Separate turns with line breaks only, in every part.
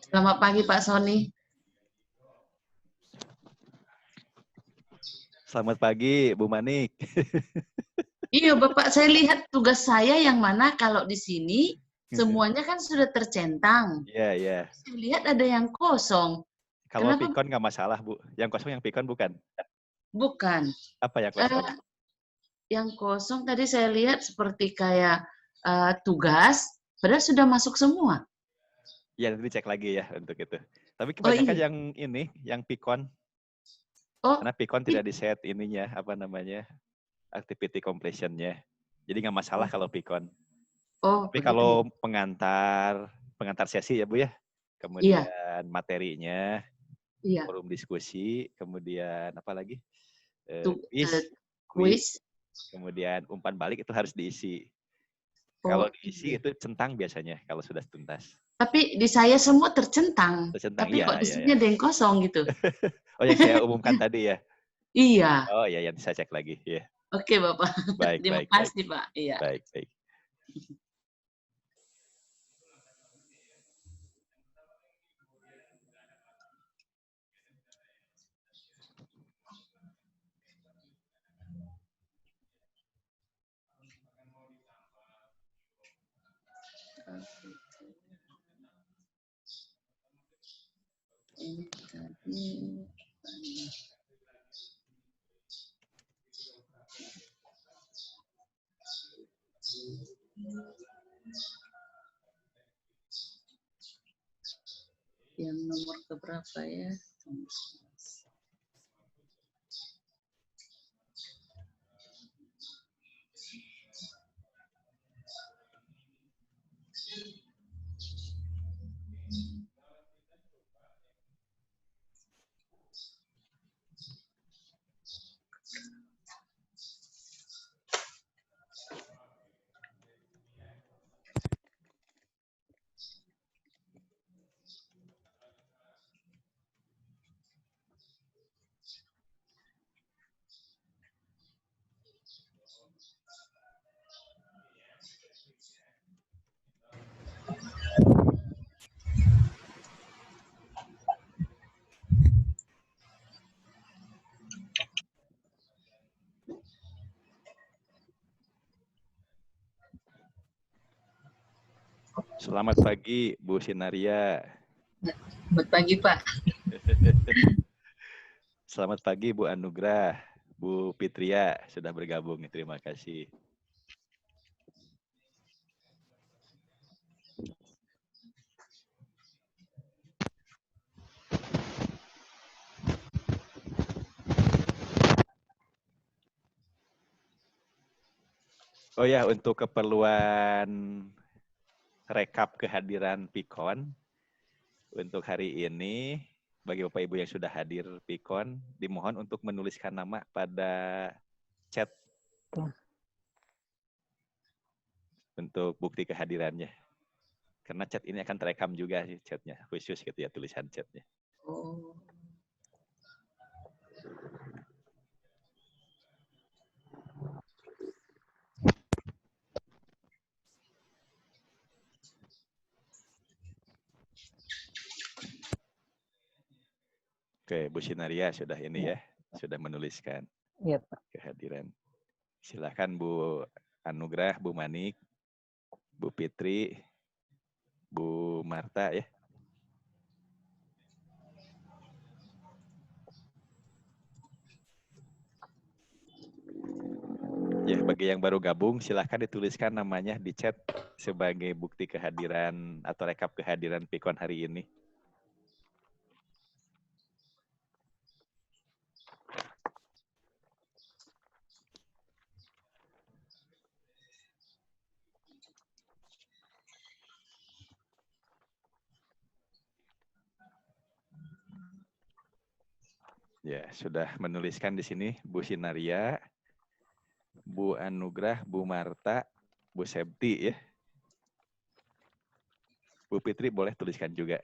Selamat pagi Pak Sony.
Selamat pagi Bu Manik.
Iya Bapak, saya lihat tugas saya yang mana kalau di sini semuanya kan sudah tercentang.
Iya, iya.
Saya lihat ada yang kosong.
Kalau
Kenapa?
pikon nggak masalah Bu. Yang kosong yang pikon bukan?
Bukan.
Apa yang
Eh,
kosong?
yang kosong tadi saya lihat seperti kayak tugas, padahal sudah masuk semua.
Ya nanti cek lagi ya untuk itu. Tapi
Oh
kebanyakan
iya.
yang ini, yang pikon.
Oh,
Karena pikon tidak di set ininya, apa namanya, activity completion-nya. Jadi nggak masalah
oh,
kalau pikon.
oh
Tapi
begitu ya.
kalau pengantar sesi ya Bu ya.
Iya,
Kemudian materinya,
iya.
forum diskusi, kemudian apa lagi?
Tuh,
Quiz,
kuis.
kemudian umpan balik itu harus diisi. Kalau
Oh
diisi
iya.
itu centang biasanya kalau sudah tuntas.
Tapi di saya semua tercentang.
Tercentang,
Tapi
iya,
kok di
iya,
sini
iya.
ada yang kosong gitu.
Oh, yang saya umumkan tadi ya?
Iya.
Oh iya, yang saya cek lagi. Iya,
Oke, Bapak.
baik,
Terima
baik, baik,
kasih, Pak. Iya.
baik, baik.
Ini tadi yang nomor keberapa ya?
Selamat pagi, Bu Sinaria.
Selamat pagi, Pak.
Selamat pagi, Bu Anugrah. Bu Fitria sudah bergabung. Terima kasih. Oh ya, untuk keperluan rekap kehadiran Pikon, untuk hari ini, bagi Bapak Ibu yang sudah hadir Pikon, dimohon untuk menuliskan nama pada chat untuk bukti kehadirannya. Karena chat ini akan terekam juga sih chatnya, khusus gitu ya tulisan chatnya.
Oh.
Oke, Bu Sinaria sudah ini ya, sudah menuliskan kehadiran. Silakan Bu Anugrah, Bu Manik, Bu Fitri, Bu Marta ya. Ya, bagi yang baru gabung, silahkan dituliskan namanya di chat sebagai bukti kehadiran atau rekap kehadiran Pikon hari ini. Ya, sudah menuliskan di sini Bu Sinaria, Bu Anugrah, Bu Marta, Bu Septi ya. Bu Fitri boleh tuliskan juga.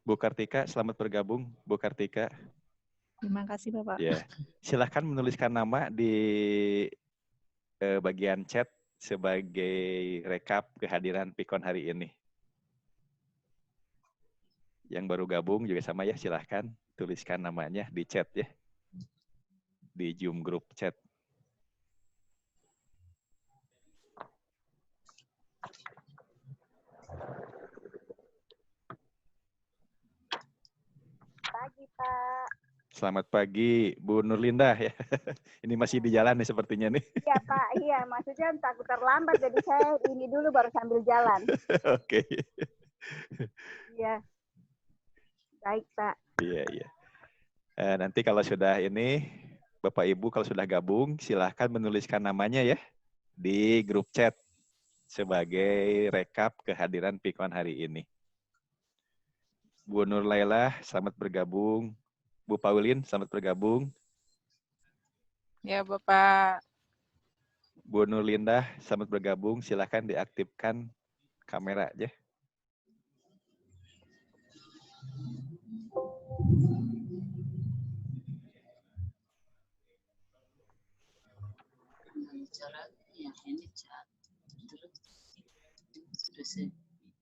Bu Kartika, selamat bergabung. Bu Kartika.
Terima kasih Bapak.
Ya, silahkan menuliskan nama di bagian chat sebagai rekap kehadiran Pikon hari ini. Yang baru gabung juga sama ya, silahkan tuliskan namanya di chat ya. Di Zoom group chat.
Pagi, Pak.
Selamat pagi, Bu Nurlinda ya. Ini masih di jalan nih sepertinya nih.
Iya, Pak. Iya, maksudnya takut terlambat, jadi saya ini dulu baru sambil jalan.
Oke.
Iya. Baik, Pak.
Iya. Nanti kalau sudah ini, Bapak Ibu kalau sudah gabung, silahkan menuliskan namanya ya di grup chat sebagai rekap kehadiran Pikon hari ini. Bu Nur Laila, selamat bergabung. Bu Paulin, selamat bergabung.
Ya Bapak.
Bu Nur Linda, selamat bergabung. Silahkan diaktifkan kamera aja.
Caranya ini chat. Terus sudah saya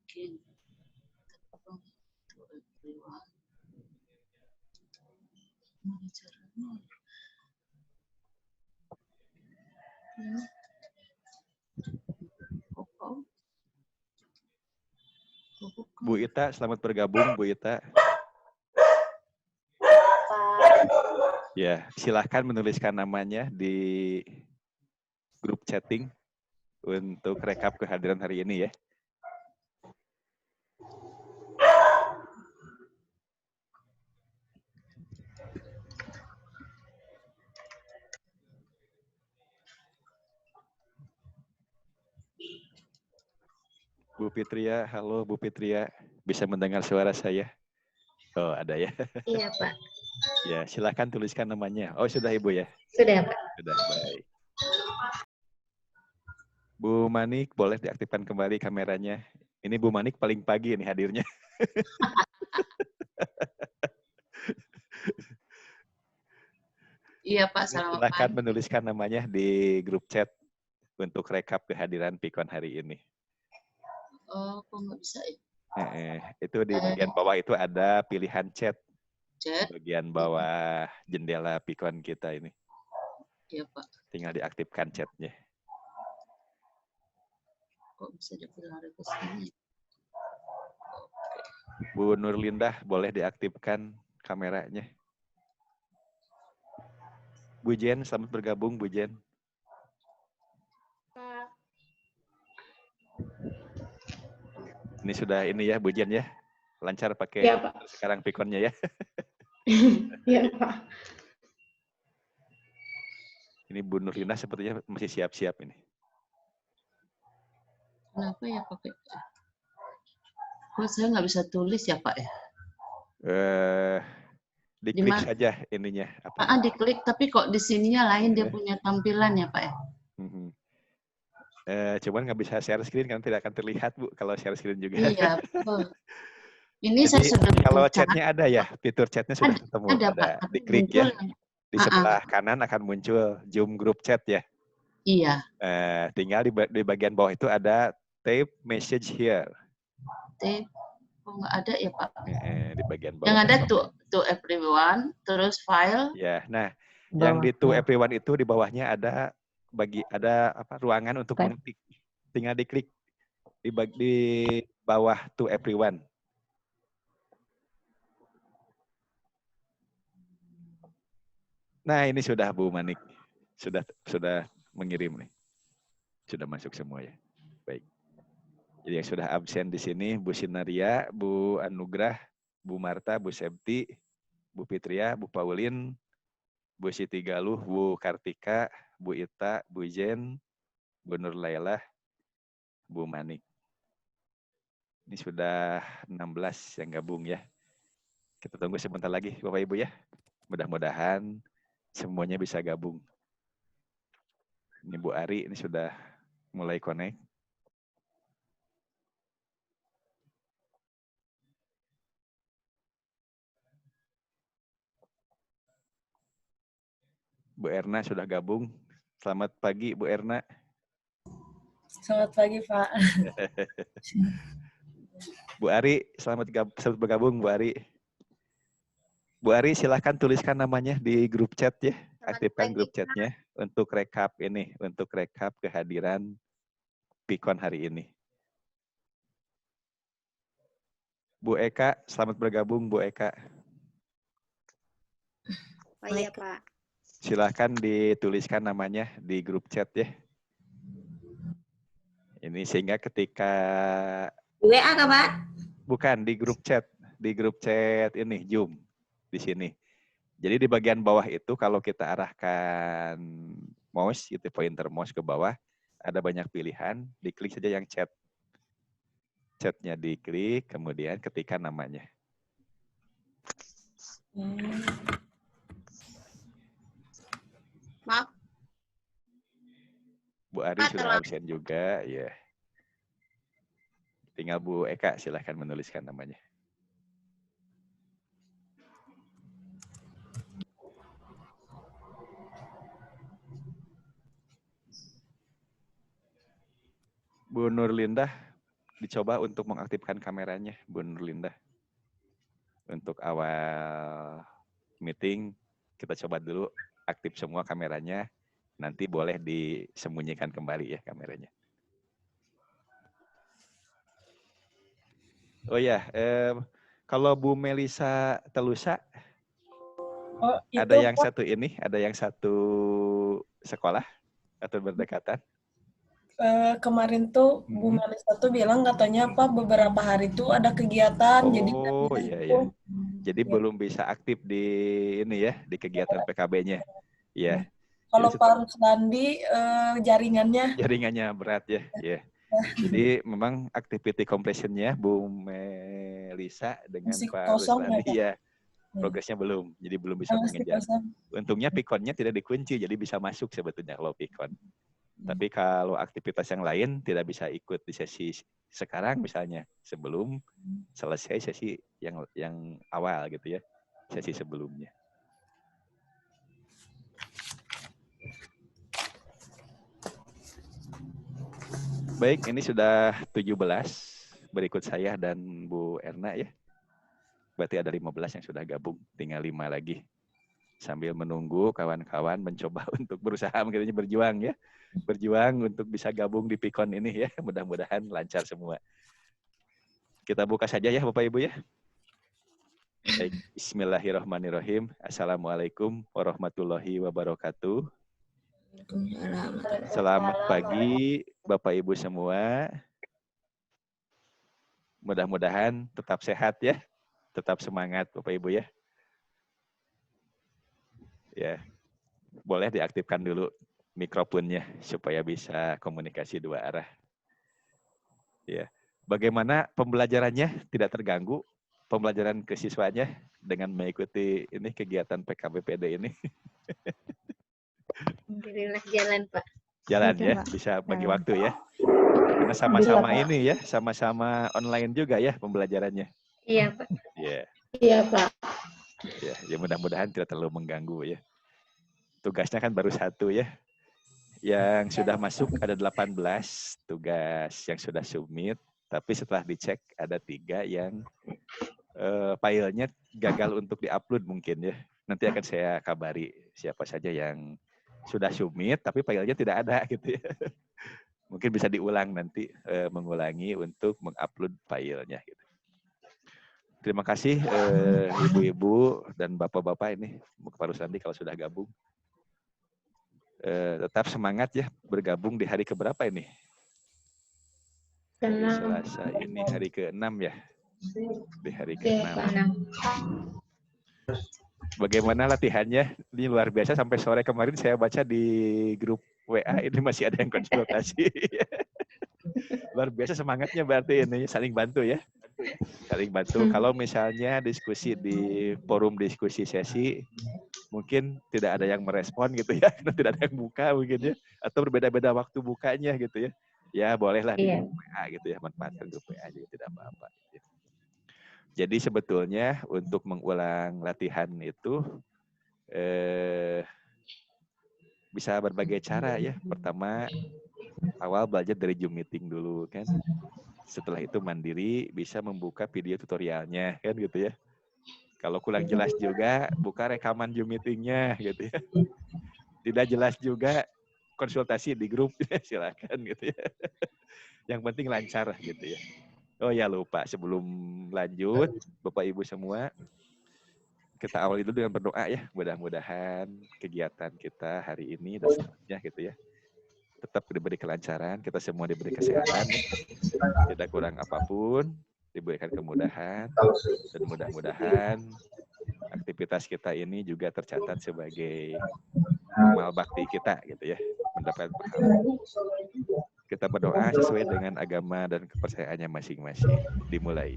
bikin. Caranya.
Bu Ita, selamat bergabung, Bu Ita. Ya, silahkan menuliskan namanya di grup chatting untuk rekap kehadiran hari ini ya. Bu Fitria, halo Bu Fitria, bisa mendengar suara saya? Oh, ada ya.
Iya, Pak.
Ya, silahkan tuliskan namanya. Oh, sudah Ibu ya?
Sudah, Pak.
Sudah, baik. Bu Manik, boleh diaktifkan kembali kameranya. Ini Bu Manik paling pagi ini hadirnya.
Iya, Pak. Selamat
Silahkan
pagi.
menuliskan namanya di grup chat untuk rekap kehadiran Pikon hari ini.
Oh, kok nggak bisa ya?
Itu di bagian bawah itu ada pilihan chat.
Chat?
Bagian bawah jendela Pikon kita ini.
Iya, Pak.
Tinggal diaktifkan chatnya.
Kok bisa dipilih ke sini?
Bu Nurlinda, boleh diaktifkan kameranya. Bu Jen, selamat bergabung Bu Jen. Ini sudah ini ya Bu Jen ya. Lancar pakai
Ya, Pak.
sekarang Pikonnya ya.
Iya, Pak.
Ini Bu Nurlinda sepertinya masih siap-siap ini.
Kenapa ya pakai? Kok saya nggak bisa tulis ya, Pak ya?
Diklik saja ininya.
Diklik, tapi kok di sininya lain dia punya tampilan ya, Pak ya?
Cuman nggak bisa share screen kan tidak akan terlihat Bu kalau share screen juga.
Iya, betul. Ini
jadi,
saya sudah
kalau chatnya ada ya, fitur chatnya sudah ketemu.
Ada, Pak.
Diklik ya. Di sebelah kanan akan muncul Zoom group chat ya.
Iya.
Tinggal di bagian bawah itu ada type message here.
Type, kok nggak ada ya Pak?
Di bagian bawah.
Yang ada to everyone, terus file.
Ya, nah yang di to everyone itu di bawahnya ada ruangan untuk mengetik. Tinggal diklik di bawah to everyone. Nah, ini sudah Bu Manik. Sudah mengirim nih. Sudah masuk semua ya. Baik. Jadi yang sudah absen di sini Bu Sinaria, Bu Anugrah, Bu Marta, Bu Septi, Bu Fitria, Bu Paulin, Bu Siti Galuh, Bu Kartika, Bu Ita, Bu Jen, Bu Nur Laila, Bu Manik. Ini sudah 16 yang gabung ya. Kita tunggu sebentar lagi Bapak Ibu ya. Mudah-mudahan semuanya bisa gabung. Ini Bu Ari ini sudah mulai connect. Bu Erna sudah gabung. Selamat pagi, Bu Erna.
Selamat pagi, Pak.
Bu Ari, selamat bergabung, Bu Ari. Bu Ari, silahkan tuliskan namanya di grup chat ya. Aktifkan grup chatnya untuk rekap ini, untuk rekap kehadiran Pikon hari ini. Bu Eka, selamat bergabung, Bu Eka.
Oh iya, Pak.
Silahkan dituliskan namanya di grup chat ya. Ini sehingga ketika
WA kah, Pak?
bukan di grup chat ini Zoom di sini. Jadi di bagian bawah itu kalau kita arahkan mouse, gitu pointer mouse ke bawah, ada banyak pilihan, diklik saja yang chat. Chatnya diklik, kemudian ketikkan namanya.
Maaf.
Bu Ari sudah absen juga, ya. Tinggal Bu Eka, silahkan menuliskan namanya. Bu Nurlindah, dicoba untuk mengaktifkan kameranya, Bu Nurlindah. Untuk awal meeting, kita coba dulu aktif semua kameranya. Nanti boleh disembunyikan kembali ya kameranya. Oh ya, kalau Bu Melisa Telusa, ada yang satu ini, ada yang satu sekolah atau berdekatan?
Kemarin tuh Bu Melisa tuh bilang katanya beberapa hari tuh ada kegiatan.
Oh iya. Jadi belum bisa aktif di ini ya, di kegiatan PKB-nya. Ya.
Kalau Pak Rusdandi
jaringannya berat ya. Ya. Jadi memang activity completion-nya Bu Melisa dengan
masih
Pak
kosong,
Rusdandi
ya,
progresnya belum. Jadi belum bisa mengejar. Untungnya Pikon-nya tidak dikunci, jadi bisa masuk sebetulnya kalau Pikon. Tapi kalau aktivitas yang lain tidak bisa ikut di sesi sekarang misalnya, sebelum selesai sesi yang awal gitu ya, sesi sebelumnya. Baik, ini sudah 17. Berikut saya dan Bu Erna ya. Berarti ada 15 yang sudah gabung, tinggal 5 lagi. Sambil menunggu kawan-kawan mencoba untuk berusaha mungkin berjuang ya. Berjuang untuk bisa gabung di Pikon ini ya. Mudah-mudahan lancar semua. Kita buka saja ya Bapak Ibu ya. Baik, bismillahirrahmanirrahim. Assalamualaikum warahmatullahi wabarakatuh. Selamat pagi Bapak Ibu semua. Mudah-mudahan tetap sehat ya. Tetap semangat Bapak Ibu ya. Ya. Boleh diaktifkan dulu mikrofonnya supaya bisa komunikasi dua arah. Ya. Bagaimana pembelajarannya tidak terganggu? Pembelajaran kesiswanya dengan mengikuti ini kegiatan PKBPD ini?
Alhamdulillah jalan, Pak.
Jalan ya, bisa bagi waktu ya. Karena sama-sama ini ya, sama-sama online juga ya pembelajarannya.
Iya, Pak.
Iya.
Iya, Pak.
Ya mudah-mudahan tidak terlalu mengganggu ya. Tugasnya kan baru 1 ya. Yang sudah masuk ada 18 tugas yang sudah submit, tapi setelah dicek ada 3 yang filenya gagal untuk diupload mungkin ya. Nanti akan saya kabari siapa saja yang sudah submit tapi filenya tidak ada gitu ya. Mungkin bisa diulang nanti, mengulangi untuk mengupload filenya gitu. Terima kasih ibu-ibu dan bapak-bapak ini, Pak Rusdandi kalau sudah gabung. Tetap semangat ya bergabung di hari keberapa ini? Hari Selasa ini hari ke-6 ya. Di hari ke-6. Bagaimana latihannya? Ini luar biasa sampai sore kemarin saya baca di grup WA ini masih ada yang konsultasi. Luar biasa semangatnya berarti ini saling bantu ya. Saling bantu. Kalau misalnya diskusi di forum diskusi sesi, mungkin tidak ada yang merespon gitu ya, karena tidak ada yang buka mungkin ya, atau berbeda-beda waktu bukanya gitu ya. Ya bolehlah di grup WA gitu ya, manfaatkan grup WA juga tidak apa-apa. Jadi sebetulnya untuk mengulang latihan itu bisa berbagai cara ya. Pertama, awal belajar dari Zoom meeting dulu kan. Setelah itu mandiri bisa membuka video tutorialnya kan gitu ya. Kalau kurang jelas juga, buka rekaman Zoom meetingnya gitu ya. Tidak jelas juga, konsultasi di grup silakan gitu ya. Yang penting lancar gitu ya. Oh ya lupa, sebelum lanjut, Bapak Ibu semua, kita awali dulu dengan berdoa ya. Mudah-mudahan kegiatan kita hari ini dan seterusnya gitu ya. Tetap diberi kelancaran, kita semua diberi kesehatan, tidak kurang apapun, diberikan kemudahan, dan mudah-mudahan aktivitas kita ini juga tercatat sebagai amal bakti kita gitu ya, mendapatkan pahala. Kita berdoa sesuai dengan agama dan kepercayaannya masing-masing. Dimulai.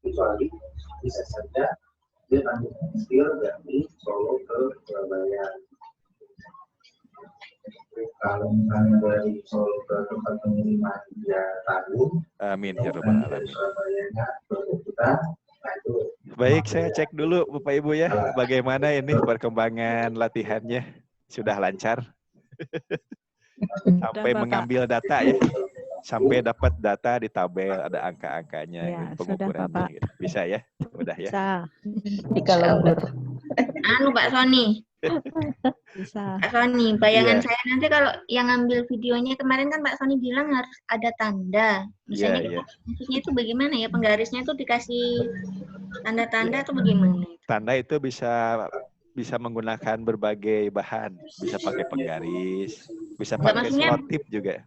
Kecuali bisa saja dia lanjutkan skill dari Solo ke Surabaya. Kalau misalnya dari Solo ke tempat pengiriman dia tahu.
Amin ya rabbal alamin.
Surabayanya kita.
Baik, saya cek dulu Bapak Ibu ya, bagaimana ini perkembangan latihannya. Sudah lancar? Sampai mengambil data ya, sampai dapat data di tabel, ada angka-angkanya,
Ya,
pengukurannya.
sudah, Bapak.
Gitu. Bisa ya? Mudah ya?
Bisa.
Jika lembur. Anu Pak Sony,
Bisa.
Pak Sony, bayangan
Iya.
saya nanti kalau yang ngambil videonya kemarin kan Pak Sony bilang harus ada tanda. Misalnya
Iya, iya.
maksudnya itu bagaimana ya? Penggarisnya itu dikasih tanda-tanda atau bagaimana?
Tanda itu bisa menggunakan berbagai bahan, bisa pakai penggaris, bisa
Enggak,
pakai
maksudnya
selotip juga.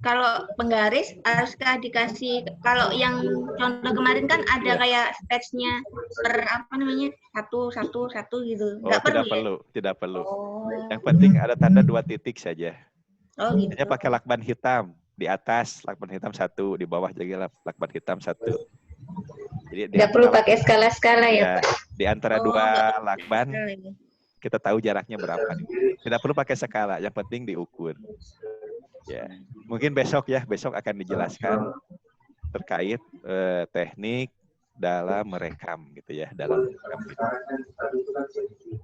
kalau penggaris haruskah dikasih, kalau yang contoh kemarin kan ada
Iya.
kayak stage-nya per apa namanya satu gitu,
Oh,
nggak perlu
tidak
ya?
perlu, tidak perlu.
Oh,
Yang penting ada tanda 2 titik saja.
oh gitu.
Hanya pakai lakban hitam, di atas lakban hitam 1, di bawah juga lakban hitam 1. Jadi di
Nggak perlu
antara
pakai skala-skala ya,
ya,
Pak?
di antara
Oh, nggak
2
perlu
lakban
skala ya.
kita tahu jaraknya berapa. Tidak perlu pakai skala, yang penting diukur. Ya, mungkin besok akan dijelaskan terkait teknik dalam merekam gitu ya, dalam merekam video.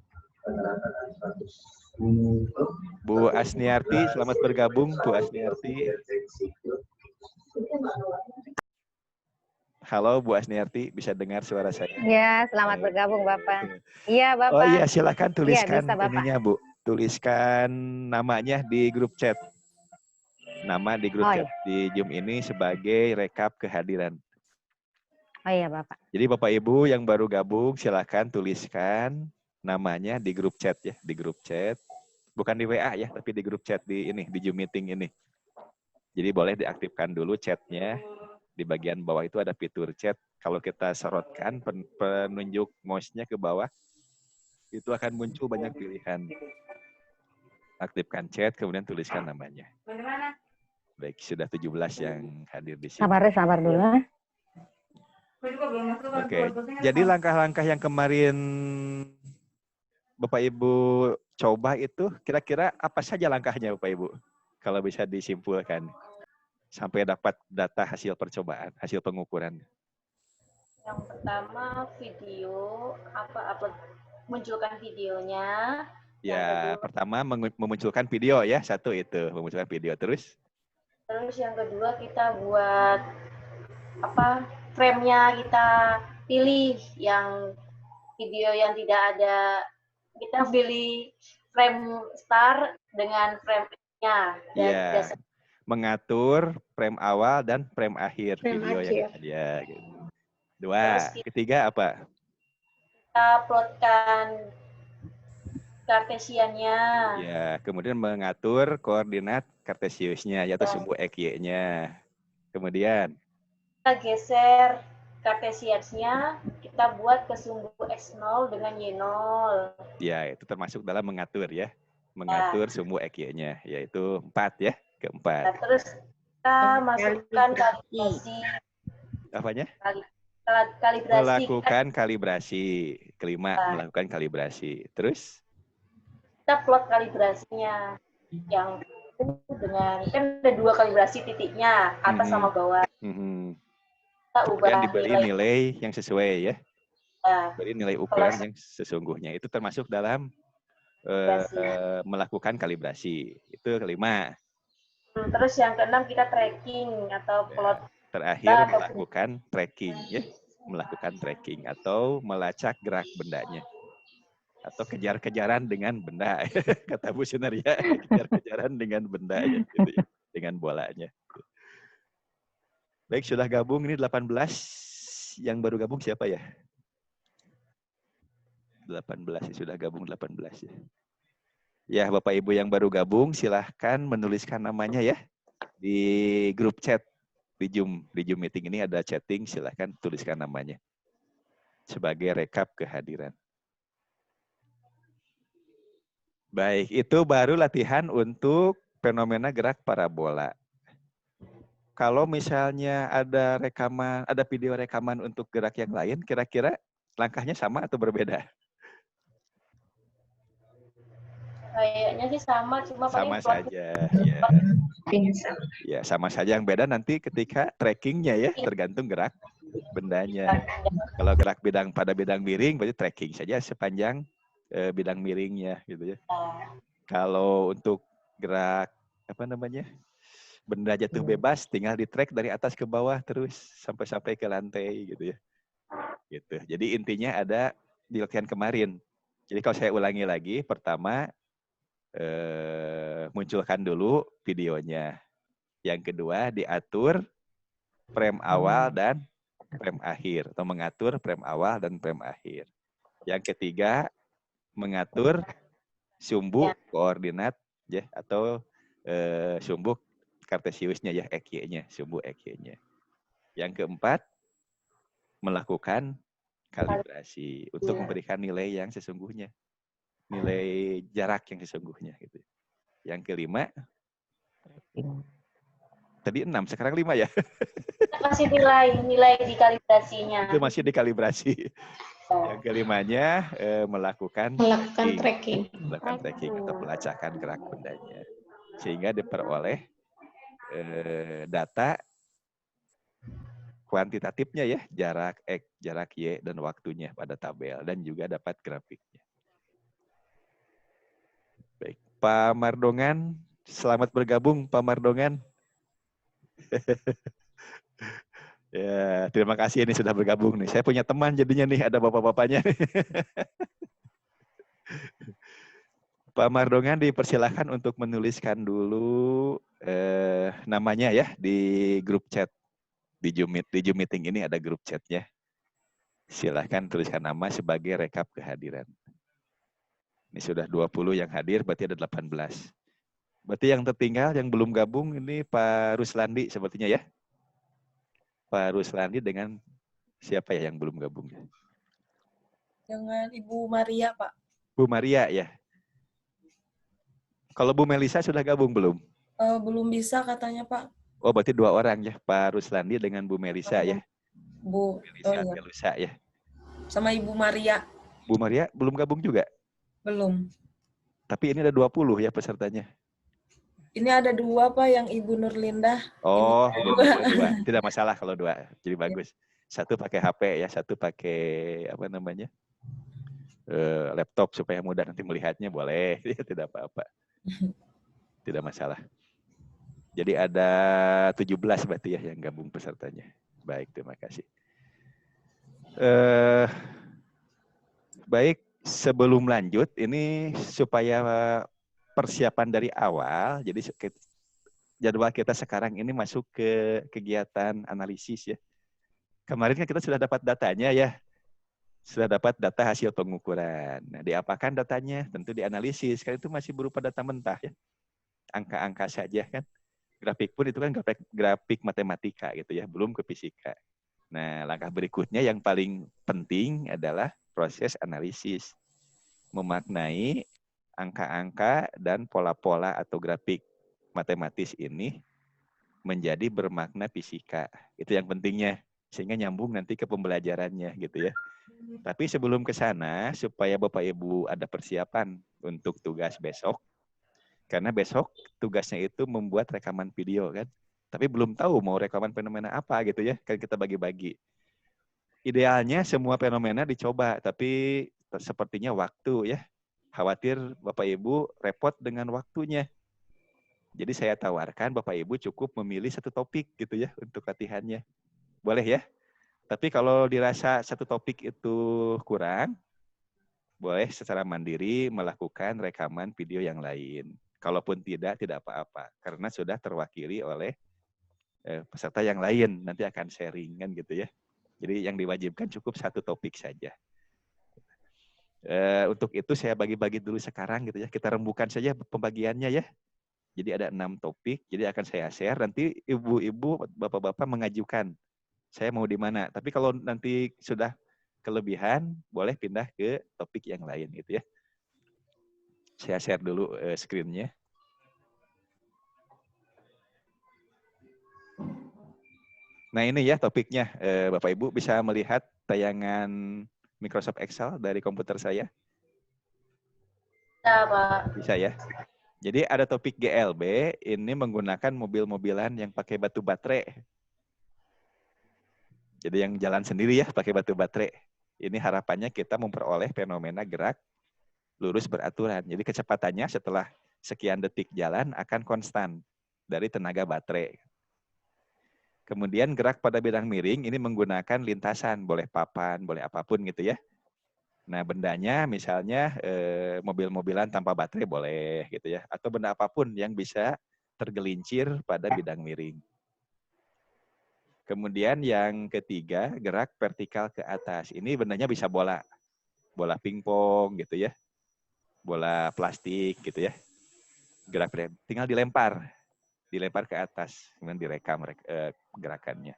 Bu Asniarti, selamat bergabung Bu Asniarti. Halo Bu Asniarti, bisa dengar suara saya?
Ya, selamat bergabung Bapak. Iya Bapak.
Oh iya, silakan tuliskan
bisa, Bapak.
ininya Bu. Tuliskan namanya di grup chat. Nama di grup
Oh,
chat di Zoom ini sebagai rekap kehadiran.
Oh iya Bapak.
Jadi Bapak Ibu yang baru gabung silakan tuliskan namanya di grup chat ya, di grup chat. Bukan di WA ya, tapi di grup chat di Zoom meeting ini. Jadi boleh diaktifkan dulu chatnya. Di bagian bawah itu ada fitur chat. Kalau kita sorotkan penunjuk mouse-nya ke bawah, itu akan muncul banyak pilihan. Aktifkan chat, kemudian tuliskan namanya. Baik, sudah 17 yang hadir di sini.
Sabar dulu.
Oke, jadi langkah-langkah yang kemarin Bapak Ibu coba itu, kira-kira apa saja langkahnya Bapak Ibu? Kalau bisa disimpulkan, sampai dapat data hasil percobaan, hasil pengukuran.
Yang pertama video, upload, munculkan videonya.
Ya, pertama memunculkan video ya, satu itu, memunculkan video. Terus
yang kedua kita buat frame-nya kita pilih yang video yang tidak ada, kita pilih frame start dengan frame-nya.
ya, mengatur frame awal dan frame akhir video yang ada. Gitu. Dua, ketiga apa?
Kita plotkan Cartesiannya.
Ya, kemudian mengatur koordinat Cartesiusnya, yaitu sumbu XY-nya. Kemudian
kita geser Cartesiansnya, kita buat ke sumbu X0 dengan Y0.
Ya, itu termasuk dalam mengatur ya. Mengatur sumbu XY-nya, yaitu 4 ya, keempat.
Nah, terus kita masukkan kalibrasi.
Apanya?
Kalibrasi.
Melakukan kalibrasi. Kelima, melakukan kalibrasi. Terus?
Kita plot kalibrasinya. Yang dengan, kan ada 2 kalibrasi titiknya, atas sama bawah. Kita ubah
kemudian diberi nilai yang sesuai ya. Beri nilai ukuran yang sesungguhnya. Itu termasuk dalam melakukan kalibrasi. Itu kelima.
Terus yang keenam kita tracking atau plot.
Terakhir melakukan tracking, ya, melakukan tracking atau melacak gerak bendanya, atau kejar-kejaran dengan benda, kata Bu Sunaria, kejar-kejaran dengan benda, ya, gitu ya, dengan bolanya. Baik, sudah gabung ini 18. Yang baru gabung siapa ya? 18, sudah gabung 18 ya. Ya, Bapak Ibu yang baru gabung, silahkan menuliskan namanya ya di grup chat. Di Zoom meeting ini ada chatting, silahkan tuliskan namanya sebagai rekap kehadiran. Baik, itu baru latihan untuk fenomena gerak parabola. Kalau misalnya ada rekaman, ada video rekaman untuk gerak yang lain, kira-kira langkahnya sama atau berbeda?
Kayaknya sih sama, cuma
sama saja. Ya. Ya, sama saja. Yang beda nanti ketika trackingnya ya, tergantung gerak bendanya. Kalau gerak bidang pada bidang miring, berarti tracking saja sepanjang bidang miringnya, gitu ya. Kalau untuk gerak apa namanya, benda jatuh bebas, tinggal di track dari atas ke bawah terus sampai ke lantai, gitu ya. Gitu. Jadi intinya ada di latihan kemarin. Jadi kalau saya ulangi lagi, pertama munculkan dulu videonya. Yang kedua, diatur frame awal dan frame akhir, atau mengatur frame awal dan frame akhir. Yang ketiga, mengatur sumbu koordinat ya, atau sumbu kartesiusnya ya, EQ-nya, sumbu EQ-nya. Yang keempat, melakukan kalibrasi untuk memberikan nilai yang sesungguhnya, nilai jarak yang sesungguhnya gitu. Yang kelima, tadi 6, sekarang 5 ya.
Masih nilai di kalibrasinya.
Itu masih dikalibrasi. Yang kelimanya melakukan tracking. Melakukan tracking atau pelacakan gerak bendanya. Sehingga diperoleh data kuantitatifnya ya, jarak X, jarak Y, dan waktunya pada tabel. Dan juga dapat grafiknya. Baik, Pak Mardongan, selamat bergabung Pak Mardongan. Ya, terima kasih ini sudah bergabung nih. Saya punya teman jadinya nih, ada bapak-bapaknya. Pak Mardongan dipersilahkan untuk menuliskan dulu namanya ya di grup chat. Di Zoom meeting ini ada grup chatnya. Silahkan tuliskan nama sebagai rekap kehadiran. Ini sudah 20 yang hadir, berarti ada 18. Berarti yang tertinggal, yang belum gabung ini Pak Ruslandi sepertinya ya. Pak Ruslandi dengan siapa ya yang belum gabung?
Dengan Ibu Maria, Pak.
Bu Maria ya. Kalau Bu Melisa sudah gabung belum?
Belum bisa katanya, Pak.
Oh, berarti 2 orang ya, Pak Ruslandi dengan Bu Melisa ya.
Bu
Melisa ya.
Sama Ibu Maria.
Bu Maria belum gabung juga?
Belum.
Tapi ini ada 20 ya pesertanya.
Ini ada 2, Pak, yang Ibu Nurlindah.
Oh, 2. Tidak masalah kalau 2. Jadi bagus. Satu pakai HP ya, satu pakai apa namanya? Laptop supaya mudah nanti melihatnya, boleh. Tidak apa-apa. Tidak masalah. Jadi ada 17 berarti ya yang gabung pesertanya. Baik, terima kasih. Baik, sebelum lanjut, ini supaya persiapan dari awal, jadi jadwal kita sekarang ini masuk ke kegiatan analisis ya. Kemarin kan kita sudah dapat datanya ya, sudah dapat data hasil pengukuran. Nah, diapakan datanya? Tentu dianalisis, kan itu masih berupa data mentah ya, angka-angka saja kan. Grafik pun itu kan grafik matematika gitu ya, belum ke fisika. Nah, langkah berikutnya yang paling penting adalah proses analisis. Memaknai angka-angka dan pola-pola atau grafik matematis ini menjadi bermakna fisika. Itu yang pentingnya, sehingga nyambung nanti ke pembelajarannya gitu ya. Tapi sebelum ke sana, supaya Bapak Ibu ada persiapan untuk tugas besok, karena besok tugasnya itu membuat rekaman video kan. Tapi belum tahu mau rekaman fenomena apa gitu ya. Kan kita bagi-bagi. Idealnya semua fenomena dicoba. Tapi sepertinya waktu ya. Khawatir Bapak Ibu repot dengan waktunya. Jadi saya tawarkan Bapak Ibu cukup memilih satu topik gitu ya untuk latihannya. Boleh ya? Tapi kalau dirasa satu topik itu kurang, boleh secara mandiri melakukan rekaman video yang lain. Kalaupun tidak apa-apa. Karena sudah terwakili oleh peserta yang lain. Nanti akan sharing kan gitu ya. Jadi yang diwajibkan cukup satu topik saja. Untuk itu saya bagi-bagi dulu sekarang gitu ya. Kita rembukan saja pembagiannya ya. Jadi ada 6 topik. Jadi akan saya share. Nanti ibu-ibu, bapak-bapak mengajukan. Saya mau di mana. Tapi kalau nanti sudah kelebihan, boleh pindah ke topik yang lain gitu ya. Saya share dulu screen-nya. Nah ini ya topiknya. Bapak Ibu bisa melihat tayangan Microsoft Excel dari komputer saya?
Bisa, Pak.
Bisa ya. Jadi ada topik GLB, ini menggunakan mobil-mobilan yang pakai batu baterai. Jadi yang jalan sendiri ya, pakai batu baterai. Ini harapannya kita memperoleh fenomena gerak lurus beraturan. Jadi kecepatannya setelah sekian detik jalan akan konstan dari tenaga baterai. Kemudian gerak pada bidang miring ini menggunakan lintasan, boleh papan, boleh apapun gitu ya. Nah bendanya misalnya mobil-mobilan tanpa baterai boleh gitu ya. Atau benda apapun yang bisa tergelincir pada bidang miring. Kemudian yang ketiga, gerak vertikal ke atas. Ini bendanya bisa bola. Bola pingpong gitu ya. Bola plastik gitu ya. Gerak tinggal dilempar. Dilempar ke atas. Kemudian direkam gerakannya.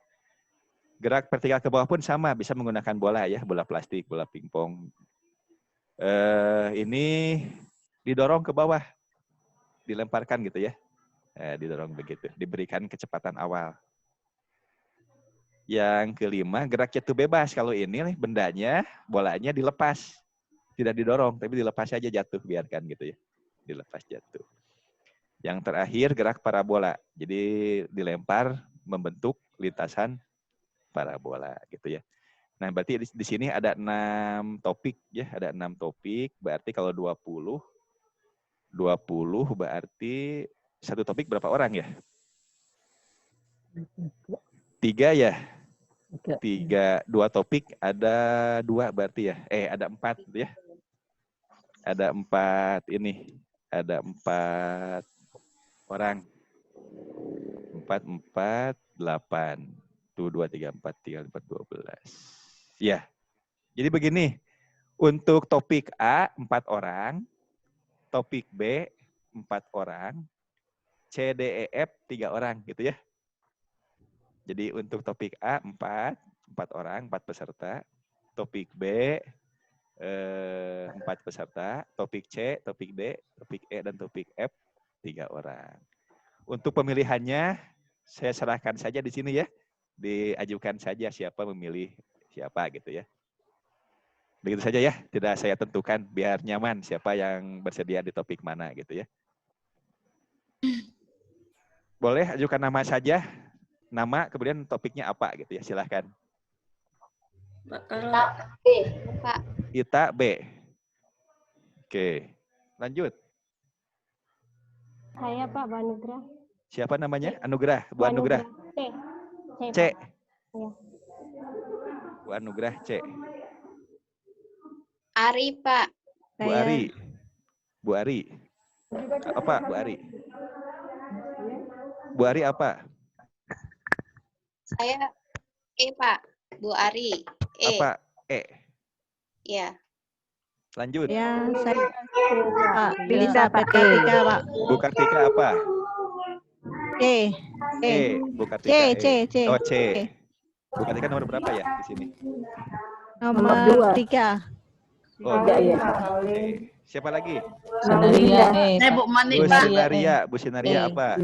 Gerak vertikal ke bawah pun sama. Bisa menggunakan bola ya. Bola plastik, bola pingpong. Ini didorong ke bawah. Dilemparkan gitu ya. Didorong begitu. Diberikan kecepatan awal. Yang kelima, gerak jatuh bebas. Kalau ini nih bendanya, bolanya dilepas. Tidak didorong, tapi dilepas saja jatuh. Biarkan gitu ya. Dilepas jatuh. Yang terakhir, gerak parabola. Jadi dilempar membentuk lintasan parabola gitu ya. Nah, berarti di sini ada 6 topik ya. Ada 6 topik, berarti kalau 20 berarti satu topik berapa orang ya? 3 ya? 2 topik ada 2 berarti ya. Ada 4 gitu ya. Ada 4 ini. Ada 4 orang. 4, 8. 2, 3, 4, 4, 12. Ya. Jadi begini. Untuk topik A 4 orang. Topik B 4 orang. C, D, E, F 3 orang gitu ya. Jadi untuk topik A 4 orang, 4 peserta. Topik B 4 peserta. Topik C, topik D, topik E, dan topik F 3 orang. Untuk pemilihannya saya serahkan saja di sini ya. Diajukan saja siapa memilih siapa gitu ya. Begitu saja ya, tidak saya tentukan biar nyaman siapa yang bersedia di topik mana gitu ya. Boleh ajukan nama saja. Nama, kemudian topiknya apa gitu ya, silahkan. Ita B. Oke, lanjut.
Saya Pak, Bu Anugrah.
Siapa namanya? Anugrah, Bu Anugrah. C.
Ya.
Bu Anugrah C.
Ari Pak.
Bu Ari. Bu Ari. Apa Bu Ari? Bu Ari apa?
Saya E Pak. Bu Ari. E.
Apa? E.
Ya.
Lanjut.
Ya, saya Pak Elizabeth Kartika, Pak.
Bu Kartika apa?
C.
Bu Kartika
C.
Oh, C. Bu Kartika nomor berapa ya di sini?
Nomor 3.
Oh, okay. Siapa lagi?
Saya Bu Manik, Pak.
Bu Sinaria apa?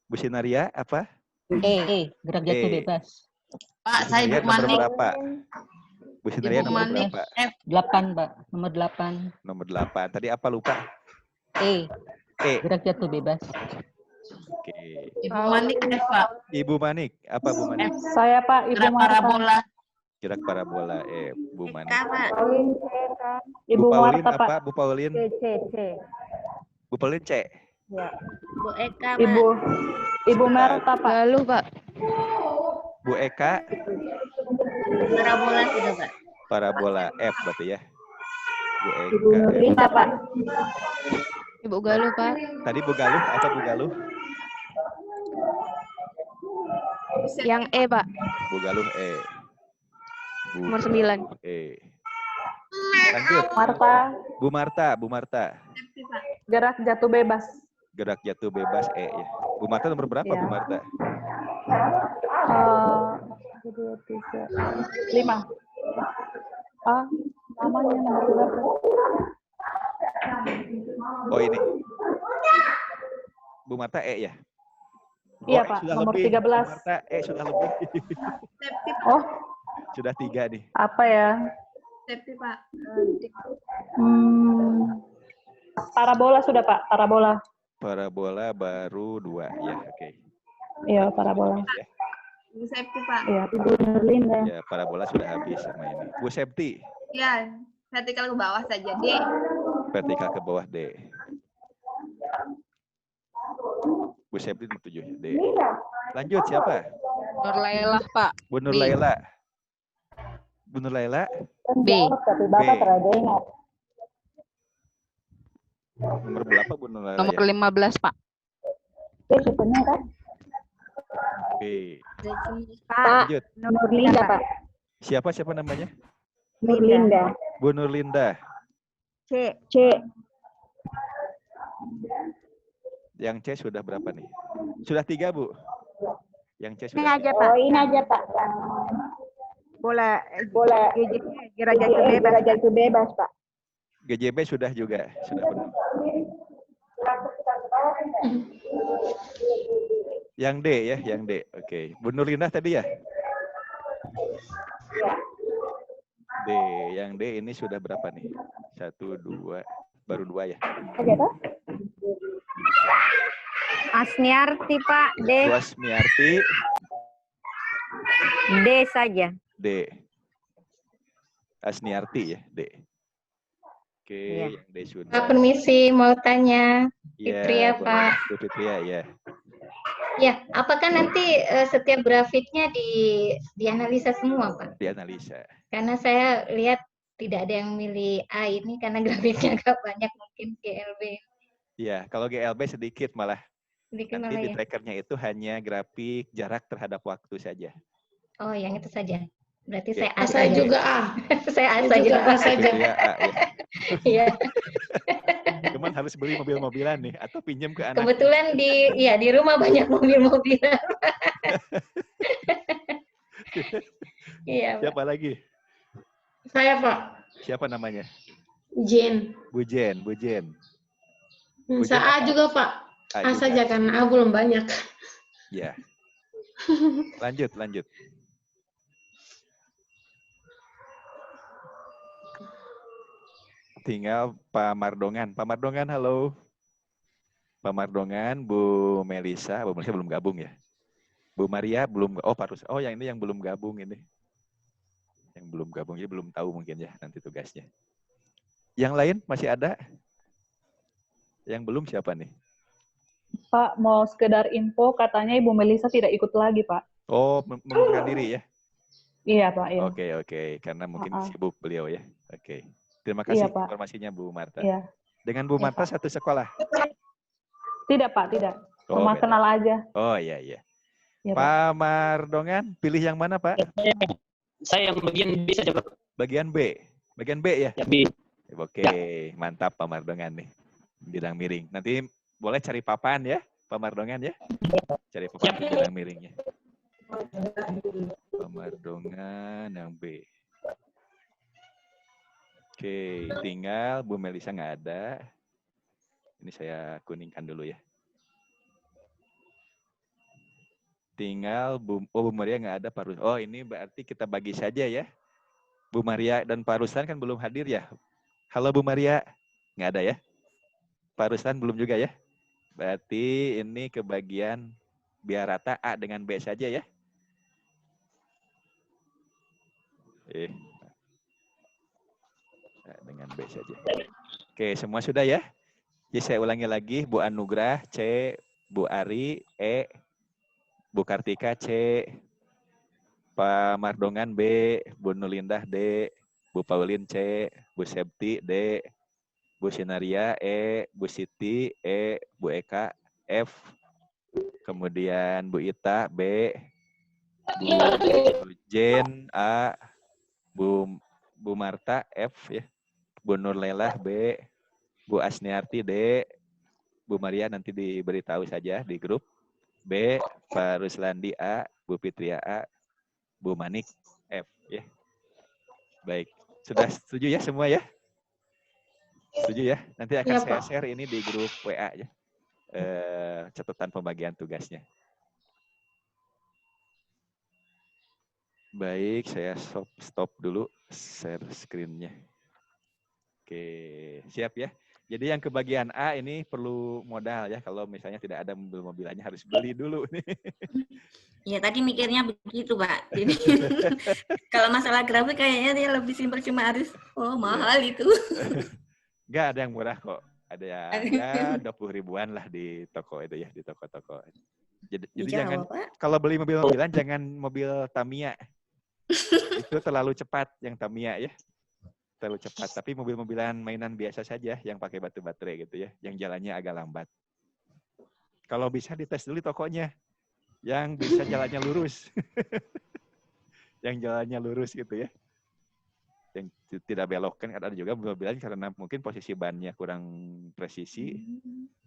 Bu Sinaria apa?
Gerak jatuh bebas.
Pak, saya Bu
Nomor
Manik.
berapa? Bu Sinaria nomor berapa?
8, Pak. Nomor 8.
Nomor 8. Tadi apa lupa?
Gerak jatuh bebas.
Oke.
Ibu Manik, Pak.
Ibu Manik, apa Bu Manik?
Saya Pak, Ibu
Gerak parabola.
Gerak parabola E. Bu
Eka,
mana?
Pak.
Ibu
Bu Paulin
Marta, Pak.
apa? Bu Paulin?
C.
Bu Paulin C.
Ya.
Bu Eka, Pak.
Ibu Marta, Pak.
Galuh, Pak.
Bu Eka?
Parabola sudah, Pak.
Parabola F berarti ya. Bu
Ibu
Eka.
Nurlinda, Pak.
Ibu Galuh, Pak.
Tadi Bu Galuh apa Bu Galuh?
Yang E, Pak.
Bu Galuh E. Bu
Nomor 9.
E. Lanjut.
Marta.
Bu Marta, Bu Marta.
Gerak jatuh bebas.
Gerak jatuh bebas E ya. Bu Marta nomor berapa
Ya.
Bu Marta?
2, 3, 5. Namanya nomor berapa?
Oh ini. Bu Marta E ya?
Iya,
E
Pak.
sudah
Nomor
lebih.
13.
Bu Marta E sudah lebih.
Oh,
Sudah 3 nih.
apa ya?
Septi, Pak.
Parabola sudah, Pak. Parabola.
Parabola baru 2 ya, oke.
Iya, parabola.
Ya.
Bu Septi, Pak.
Iya, Ibu Nurlinda.
Ya, parabola sudah habis sama ini. Bu Septi,
Ya, vertikal ke bawah saja, D.
vertikal ke bawah D. Bu Septi nomor 7 ya, D. Lanjut siapa?
Nur Lailah, Pak.
Bu Nur
B.
Laila. Bu Nur Laila,
B.
Tapi
Bapak
terada ingat.
nomor berapa Bu Nur Laila
Nomor
ya?
15, Pak.
kan?
B.
Pak.
Lanjut.
Nurlinda, Pak.
Siapa namanya?
Nurlinda.
Bu Nurlinda.
C.
Yang C sudah berapa nih? Sudah 3 Bu. Yang C
Ini
sudah
aja,
3.
Pak.
Ini aja, Pak.
Bola gerak
jatuh bebas, Pak.
GJB sudah juga, sudah benar. Yang D ya, yang D. Oke. Bu Nurlinda tadi ya? D, yang D ini sudah berapa nih? 1, 2, baru 2 ya?
Asniarti, Pak. D.
Bu Asmiarti,
D saja.
D. Asniarti ya, D. Oke,
Iya.
yang D sudah.
Pak, permisi, mau tanya.
Iya,
Fitria,
boleh.
Pak.
Bu Fitria ya.
Ya, apakah nanti setiap grafiknya dianalisa semua, Pak?
Dianalisa.
Karena saya lihat tidak ada yang milih A ini karena grafiknya agak banyak, mungkin GLB.
Iya, kalau GLB sedikit malah.
Sedikit
Nanti
malah
di
ya.
trackernya itu hanya grafik jarak terhadap waktu saja.
Oh, yang itu saja. Berarti
Ya.
saya A
Saya
saja.
juga A.
Saya A
Saya
saja.
juga A saja.
Fitria A ya.
Iya.
Cuman harus beli mobil-mobilan nih atau pinjam ke anak.
Kebetulan di rumah banyak mobil-mobilan. Iya, Pak.
Siapa lagi?
Saya, Pak.
Siapa namanya?
Jen.
Bu Jen, Bu Jen. Bu Jen
Saya A
apa?
juga, Pak.
A
A
juga.
saja, karena A belum banyak.
Ya. Lanjut. Tinggal Pak Mardongan. Pak Mardongan, halo. Pak Mardongan, Bu Melisa belum gabung ya. Bu Maria belum. Oh, Parus. Oh, yang ini yang belum gabung ini. Yang belum gabung, jadi belum tahu mungkin ya nanti tugasnya. Yang lain masih ada? Yang belum siapa nih?
Pak, mau sekedar info, katanya Ibu Melisa tidak ikut lagi, Pak.
Oh, mengundurkan diri ya?
Iya, Pak. Iya.
Oke. Karena mungkin sibuk beliau ya. Oke. Terima
Iya,
kasih
Pak.
informasinya Bu Marta.
Iya.
Dengan Bu
Iya,
Marta
Pak.
satu sekolah?
Tidak, Pak. Tidak.
Oh,
Cuma
beda.
kenal aja.
Oh iya.
Iya, Pak.
Pak Mardongan, pilih yang mana Pak?
Saya yang bagian B saja, Pak.
Bagian B. Bagian B ya?
Ya, B.
Oke, mantap Pak Mardongan nih. Bidang miring. Nanti boleh cari papan ya, Pak Mardongan ya. Cari papan di bidang miringnya. Pak Mardongan yang B. Oke, tinggal Bu Melisa nggak ada. Ini saya kuningkan dulu ya. Tinggal Bu Maria nggak ada, Pak Ruslan. Oh, ini berarti kita bagi saja ya. Bu Maria dan Pak Ruslan kan belum hadir ya. Halo Bu Maria, nggak ada ya. Pak Ruslan belum juga ya. Berarti ini kebagian biar rata A dengan B saja ya. Nah, dengan B saja. Oke, semua sudah ya? Jadi saya ulangi lagi, Bu Anugrah C, Bu Ari E, Bu Kartika C, Pak Mardongan B, Bu Nulindah D, Bu Paulin C, Bu Septi D, Bu Sinaria E, Bu Siti E, Bu Eka F, kemudian Bu Ita B, Bu Jen A, Bu Marta F ya, Bu Nurlelah B, Bu Asniarti D, Bu Maria nanti diberitahu saja di grup. B, Pak Ruslandi A, Bu Fitria A, Bu Manik F ya. Baik, sudah setuju ya semua ya? Setuju ya? Nanti akan
Ya,
saya
Pak.
share ini di grup WA ya. Catatan pembagian tugasnya. Baik, saya stop dulu share screen-nya. Oke, siap ya. Jadi yang ke bagian A ini perlu modal ya. Kalau misalnya tidak ada mobil-mobilannya harus beli dulu nih.
Ya tadi mikirnya begitu, Pak. Jadi kalau masalah grafik kayaknya dia lebih simpel, cuma harus mahal itu.
Enggak, ada yang murah kok. Ada yang ya 20 ribuan lah di toko itu ya, di toko-toko. Jadi jangan, kalau beli mobil-mobilan jangan mobil Tamiya. Itu terlalu cepat yang Tamiya ya. Terlalu cepat. Tapi mobil-mobilan mainan biasa saja yang pakai batu baterai gitu ya. Yang jalannya agak lambat. Kalau bisa dites dulu tokonya. Yang bisa jalannya lurus. Yang jalannya lurus gitu ya. Yang tidak belok. Kan ada juga mobil-mobilan karena mungkin posisi bannya kurang presisi.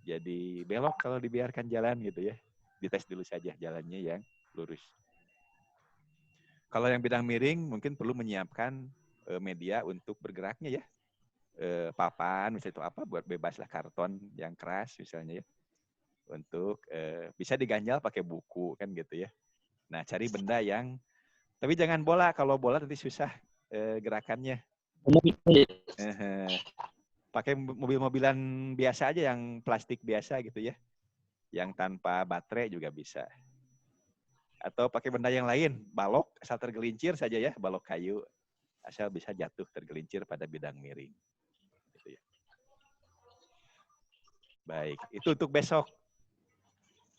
Jadi belok kalau dibiarkan jalan gitu ya. Dites dulu saja jalannya yang lurus. Kalau yang bidang miring mungkin perlu menyiapkan media untuk bergeraknya ya. Papan misalnya itu apa, buat bebas lah, karton yang keras misalnya ya. Untuk bisa diganjal pakai buku kan gitu ya. Nah, cari benda yang, tapi jangan bola, kalau bola nanti susah gerakannya. Pakai mobil-mobilan biasa aja yang plastik biasa gitu ya. Yang tanpa baterai juga bisa. Atau pakai benda yang lain, balok asal tergelincir saja ya, balok kayu. Asal bisa jatuh tergelincir pada bidang miring. Gitu ya. Baik, itu untuk besok.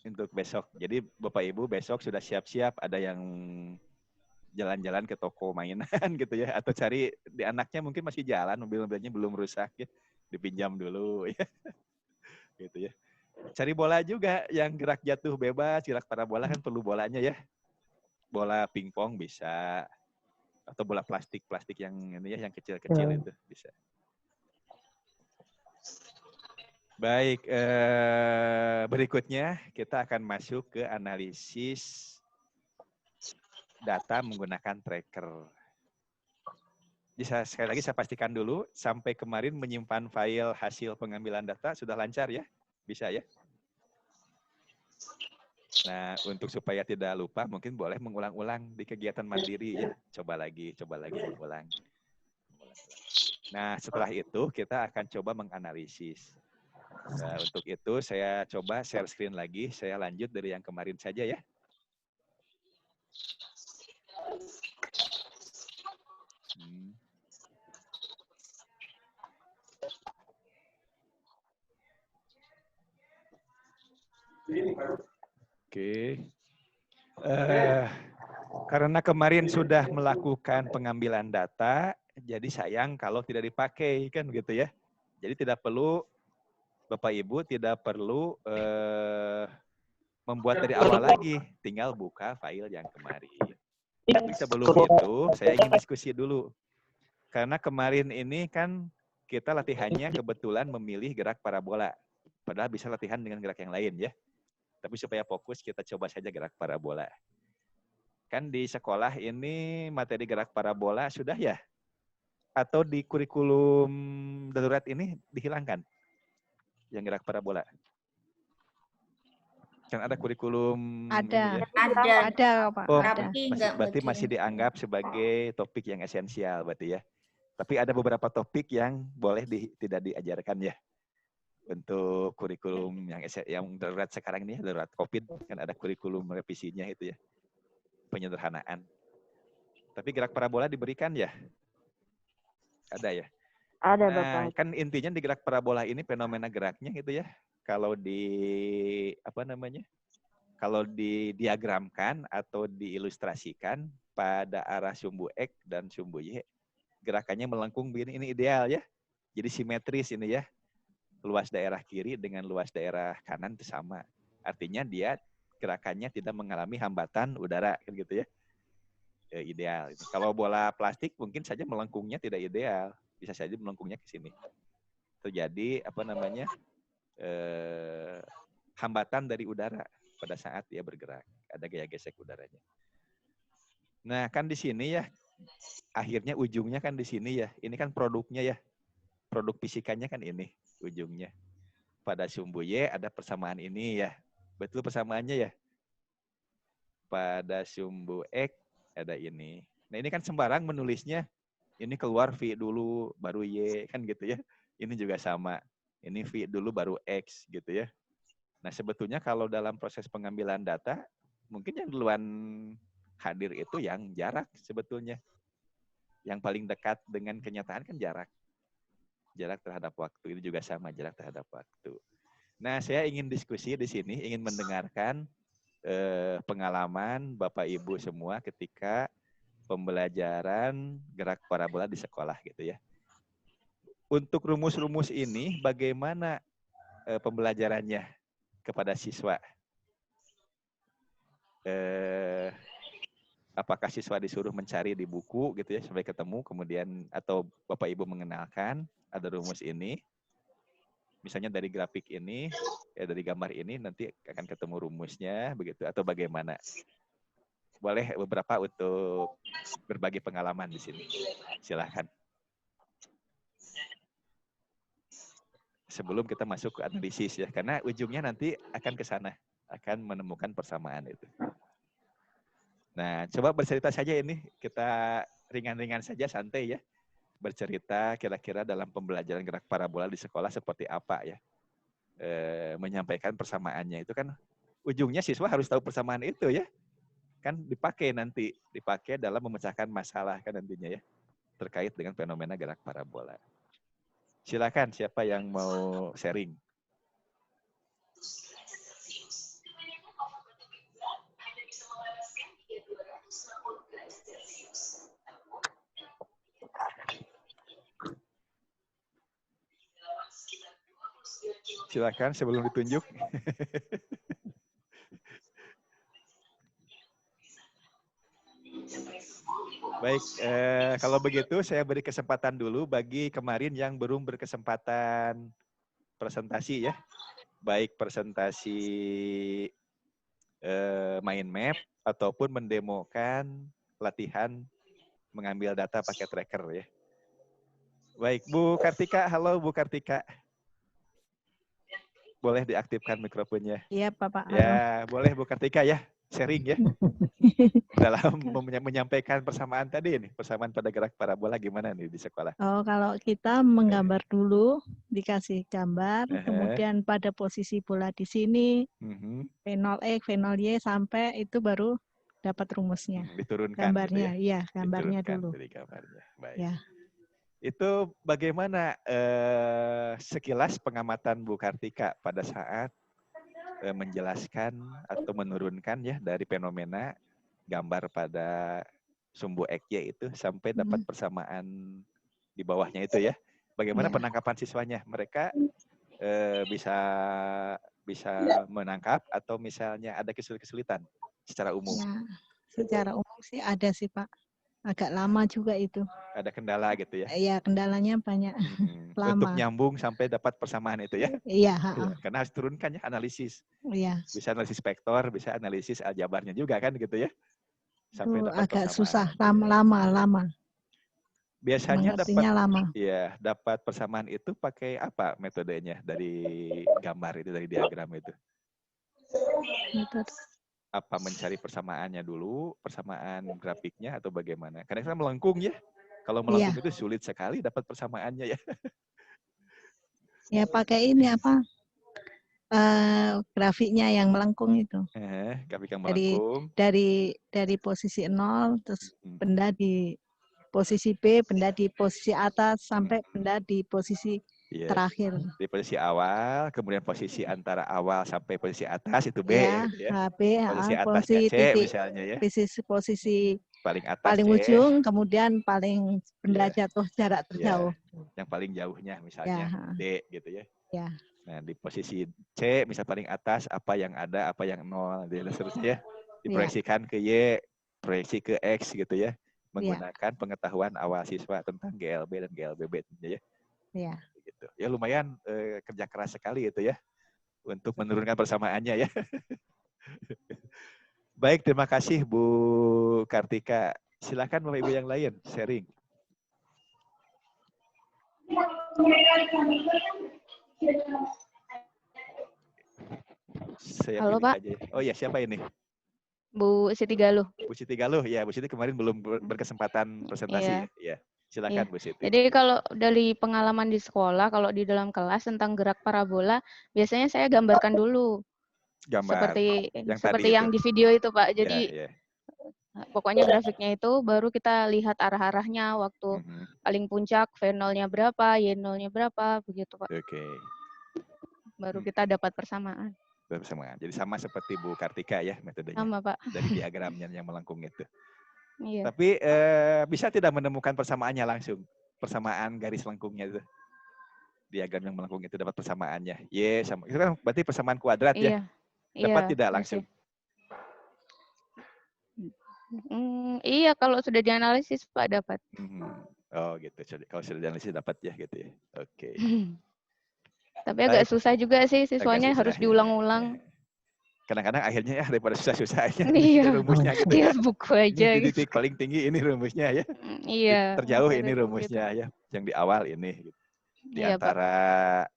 Untuk besok. Jadi Bapak Ibu besok sudah siap-siap, ada yang jalan-jalan ke toko mainan gitu ya. Atau cari, di anaknya mungkin masih jalan, mobil-mobilnya belum rusak ya. Dipinjam dulu ya. Gitu ya. Cari bola juga yang gerak jatuh bebas, gerak parabola kan perlu bolanya ya. Bola pingpong bisa. Atau bola plastik yang ini ya, yang kecil-kecil itu bisa. Baik, berikutnya kita akan masuk ke analisis data menggunakan tracker. Jadi sekali lagi saya pastikan dulu, sampai kemarin menyimpan file hasil pengambilan data sudah lancar ya? Bisa ya? Nah, untuk supaya tidak lupa, mungkin boleh mengulang-ulang di kegiatan mandiri ya. Coba lagi mengulang. Nah, setelah itu kita akan coba menganalisis. Nah, untuk itu saya coba share screen lagi. Saya lanjut dari yang kemarin saja ya. Oke. Karena kemarin sudah melakukan pengambilan data, jadi sayang kalau tidak dipakai kan gitu ya. Jadi tidak perlu, Bapak Ibu tidak perlu membuat dari awal lagi, tinggal buka file yang kemarin. Tapi sebelum itu saya ingin diskusi dulu. Karena kemarin ini kan kita latihannya kebetulan memilih gerak parabola. Padahal bisa latihan dengan gerak yang lain ya. Tapi supaya fokus kita coba saja gerak parabola. Kan di sekolah ini materi gerak parabola sudah ya? Atau di kurikulum darurat ini dihilangkan? Yang gerak parabola. Kan ada kurikulum
ada.
Ya?
Ada, Pak.
Oh,
Ada.
berarti masih dianggap sebagai topik yang esensial berarti ya. Tapi ada beberapa topik yang boleh tidak diajarkan ya. Untuk kurikulum yang darurat sekarang ini, darurat COVID, kan ada kurikulum revisinya itu ya. Penyederhanaan. Tapi gerak parabola diberikan ya? Ada ya?
Ada,
Nah,
Bapak.
kan intinya di gerak parabola ini fenomena geraknya gitu ya. Kalau kalau didiagramkan atau diilustrasikan pada arah sumbu X dan sumbu Y, gerakannya melengkung begini, ini ideal ya. Jadi simetris ini ya. Luas daerah kiri dengan luas daerah kanan itu sama. Artinya dia gerakannya tidak mengalami hambatan udara kan gitu ya. Ideal. Kalau bola plastik mungkin saja melengkungnya tidak ideal. Bisa saja melengkungnya ke sini. Terjadi hambatan dari udara pada saat dia bergerak. Ada gaya gesek udaranya. Nah, kan di sini ya, akhirnya ujungnya kan di sini ya. Ini kan produknya ya. Produk fisikanya kan ini ujungnya. Pada sumbu Y ada persamaan ini ya. Betul persamaannya ya. Pada sumbu X ada ini. Nah, ini kan sembarang menulisnya. Ini keluar V dulu, baru Y, kan gitu ya. Ini juga sama. Ini V dulu, baru X, gitu ya. Nah, sebetulnya kalau dalam proses pengambilan data, mungkin yang duluan hadir itu yang jarak sebetulnya. Yang paling dekat dengan kenyataan kan jarak. Jarak terhadap waktu, ini juga sama, jarak terhadap waktu. Nah, saya ingin diskusi di sini, ingin mendengarkan pengalaman Bapak Ibu semua ketika pembelajaran gerak parabola di sekolah gitu ya. Untuk rumus-rumus ini bagaimana pembelajarannya kepada siswa? Apakah siswa disuruh mencari di buku gitu ya sampai ketemu, kemudian atau Bapak Ibu mengenalkan ada rumus ini? Misalnya dari grafik ini, dari gambar ini nanti akan ketemu rumusnya begitu atau bagaimana? Boleh beberapa untuk berbagi pengalaman di sini. Silakan. Sebelum kita masuk ke analisis ya, karena ujungnya nanti akan ke sana, akan menemukan persamaan itu. Nah, coba bercerita saja ini, kita ringan-ringan saja, santai ya. Bercerita kira-kira dalam pembelajaran gerak parabola di sekolah seperti apa ya. Menyampaikan persamaannya itu kan, ujungnya siswa harus tahu persamaan itu ya. Kan dipakai dalam memecahkan masalah kan nantinya ya, terkait dengan fenomena gerak parabola. Silakan siapa yang mau sharing. Silakan sebelum ditunjuk. Baik, kalau begitu saya beri kesempatan dulu bagi kemarin yang belum berkesempatan presentasi ya. Baik presentasi main map ataupun mendemokan latihan mengambil data pakai tracker ya. Baik, Bu Kartika, halo Bu Kartika. Boleh diaktifkan mikrofonnya.
Iya, Bapak.
Ya, boleh Bu Kartika ya, sharing ya. Dalam menyampaikan persamaan tadi ini, persamaan pada gerak parabola gimana nih di sekolah?
Oh, kalau kita menggambar dulu, dikasih gambar, kemudian pada posisi bola di sini, V0X, V0Y, sampai itu baru dapat rumusnya.
Diturunkan
gambarnya,
gitu ya?
iya, gambarnya dulu.
Dari gambarnya. Baik.
Ya.
Itu bagaimana sekilas pengamatan Bu Kartika pada saat menjelaskan atau menurunkan ya dari fenomena gambar pada sumbu XY itu sampai dapat persamaan di bawahnya itu ya. Bagaimana penangkapan siswanya? Mereka bisa menangkap atau misalnya ada kesulitan secara umum?
Ya, secara umum sih ada sih Pak. Agak lama juga itu.
Ada kendala gitu ya?
Iya, kendalanya banyak. Lama.
Untuk nyambung sampai dapat persamaan itu ya?
Iya.
Karena harus turunkan ya analisis.
Iya.
Bisa analisis vektor, bisa analisis aljabarnya juga kan gitu ya? Sampai dapat
agak
persamaan.
susah, lama.
Biasanya
dapat
dapat persamaan itu pakai apa metodenya dari gambar itu, dari diagram itu? Apa mencari persamaannya dulu, persamaan grafiknya atau bagaimana? Karena kita melengkung ya. Kalau melengkung itu sulit sekali dapat persamaannya ya.
Ya pakai ini apa? grafiknya yang melengkung itu.
Grafik yang
Dari
melengkung.
dari posisi 0, terus benda di posisi B, benda di posisi atas, sampai benda di posisi terakhir.
Di posisi awal, kemudian posisi antara awal sampai posisi atas itu B.
Ya,
Gitu ya.
B,
Posisi atasnya
posisi
C
titik,
misalnya ya.
posisi
Paling atas
paling
C.
ujung, kemudian paling benda jatuh jarak terjauh.
Yang paling jauhnya misalnya D gitu ya.
Ya.
Nah, di posisi C, misal paling atas, apa yang ada, apa yang nol, dan seterusnya. Diproyeksikan ke Y, proyeksi ke X gitu ya. Menggunakan pengetahuan awal siswa tentang GLB dan GLBB ya.
Iya.
Gitu. Ya lumayan kerja keras sekali itu ya untuk menurunkan persamaannya ya. Baik, terima kasih Bu Kartika. Silakan Bapak Ibu yang lain sharing.
Halo Pak.
Aja. Oh ya, siapa ini?
Bu Siti Galuh.
Bu Siti Galuh, ya Bu Siti kemarin belum berkesempatan presentasi ya. Silakan Bu Siti.
Jadi kalau dari pengalaman di sekolah, kalau di dalam kelas tentang gerak parabola, biasanya saya gambarkan dulu. Seperti yang di video itu Pak. Jadi pokoknya grafiknya itu baru kita lihat arah-arahnya waktu paling puncak V0-nya berapa, Y0-nya berapa, begitu Pak.
Oke.
Baru kita dapat persamaan.
Persamaan. Jadi sama seperti Bu Kartika ya metodenya.
Sama Pak.
Dari diagramnya yang melengkung itu.
Iya.
Tapi bisa tidak menemukan persamaannya langsung? Persamaan garis lengkungnya itu. Diagram yang melengkung itu dapat persamaannya. Y sama. Itu kan berarti persamaan kuadrat ya? Dapat tidak langsung?
Iya, kalau sudah dianalisis Pak dapat.
Oh gitu. Kalau sudah dianalisis dapat ya gitu ya. Oke.
Tapi agak susah juga sih siswanya, harus diulang-ulang.
Kadang-kadang akhirnya ya daripada susah-susahnya rumusnya gitu
ya. Buku aja
ini titik paling tinggi ini rumusnya ya.
Iya.
Terjauh ini rumusnya gitu. Ya. Yang di awal ini gitu. Di antara